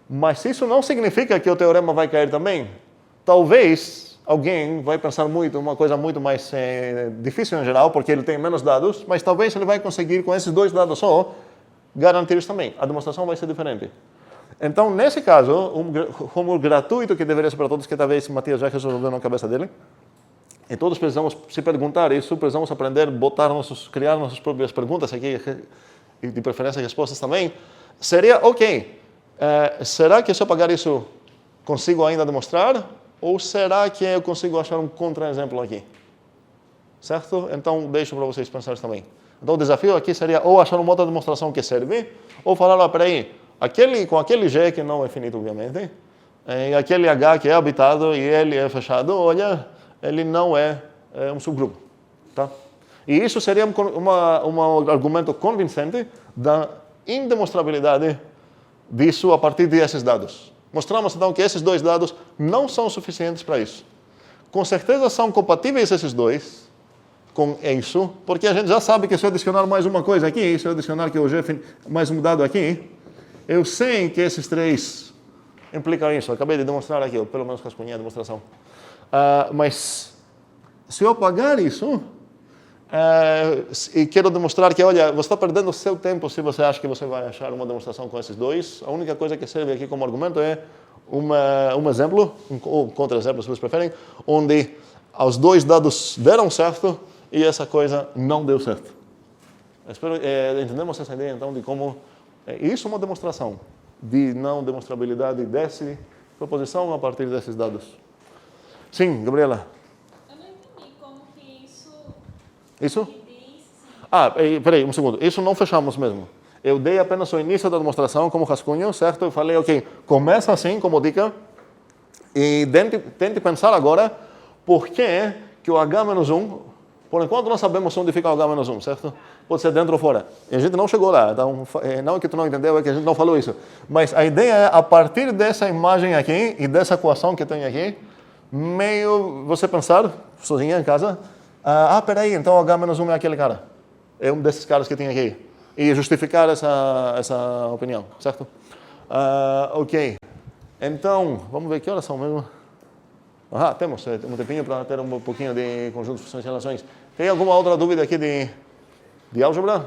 Mas isso não significa que o teorema vai cair também. Talvez alguém vai pensar muito, uma coisa muito mais difícil em geral, porque ele tem menos dados, mas talvez ele vai conseguir, com esses 2 dados só, garantir isso também. A demonstração vai ser diferente. Então, nesse caso, como gratuito que deveria ser para todos, que talvez Matias já resolveu na cabeça dele, e todos precisamos se perguntar isso, precisamos aprender, criar nossas próprias perguntas aqui, e de preferência respostas também, seria, ok, será que se eu pagar isso, consigo ainda demonstrar? Ou será que eu consigo achar um contra-exemplo aqui? Certo? Então, deixo para vocês pensarem também. Então, o desafio aqui seria ou achar uma outra demonstração que serve, ou falar, peraí, com aquele G que não é finito, obviamente, e aquele H que é habitado e ele é fechado, olha, ele não é um subgrupo. Tá? E isso seria um argumento convincente da indemonstrabilidade disso a partir desses dados. Mostramos, então, que esses 2 dados não são suficientes para isso. Com certeza são compatíveis esses 2 com isso, porque a gente já sabe que se eu adicionar mais uma coisa aqui, se eu adicionar que o G mais um dado aqui, eu sei que esses 3 implicam isso. Eu acabei de demonstrar aqui, ou pelo menos rascunhei a demonstração. Mas se eu apagar isso, e quero demonstrar que, olha, você está perdendo o seu tempo se você acha que você vai achar uma demonstração com esses 2. A única coisa que serve aqui como argumento é um exemplo, ou contra-exemplo, se vocês preferem, onde os 2 dados deram certo e essa coisa não deu certo. Espero entendemos essa ideia, então, de como isso é uma demonstração de não demonstrabilidade dessa proposição a partir desses dados. Sim, Gabriela. Eu não entendi como que isso... Isso? Peraí, um segundo. Isso não fechamos mesmo. Eu dei apenas o início da demonstração como rascunho, certo? Eu falei, ok, começa assim, como dica, e tente pensar agora por que o H-1, por enquanto não sabemos onde fica o H-1, certo? Pode ser dentro ou fora. E a gente não chegou lá, então, não é que tu não entendeu, é que a gente não falou isso. Mas a ideia é, a partir dessa imagem aqui e dessa equação que tem aqui, meio você pensar, sozinha em casa, peraí, então o H-1 é aquele cara. É um desses caras que tem aqui. E justificar essa opinião, certo? Ok. Então, vamos ver que horas são mesmo. Temos um tempinho para ter um pouquinho de conjuntos, funções e relações. Tem alguma outra dúvida aqui de álgebra?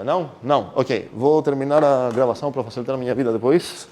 Não? Não. Ok. Vou terminar a gravação para facilitar a minha vida depois.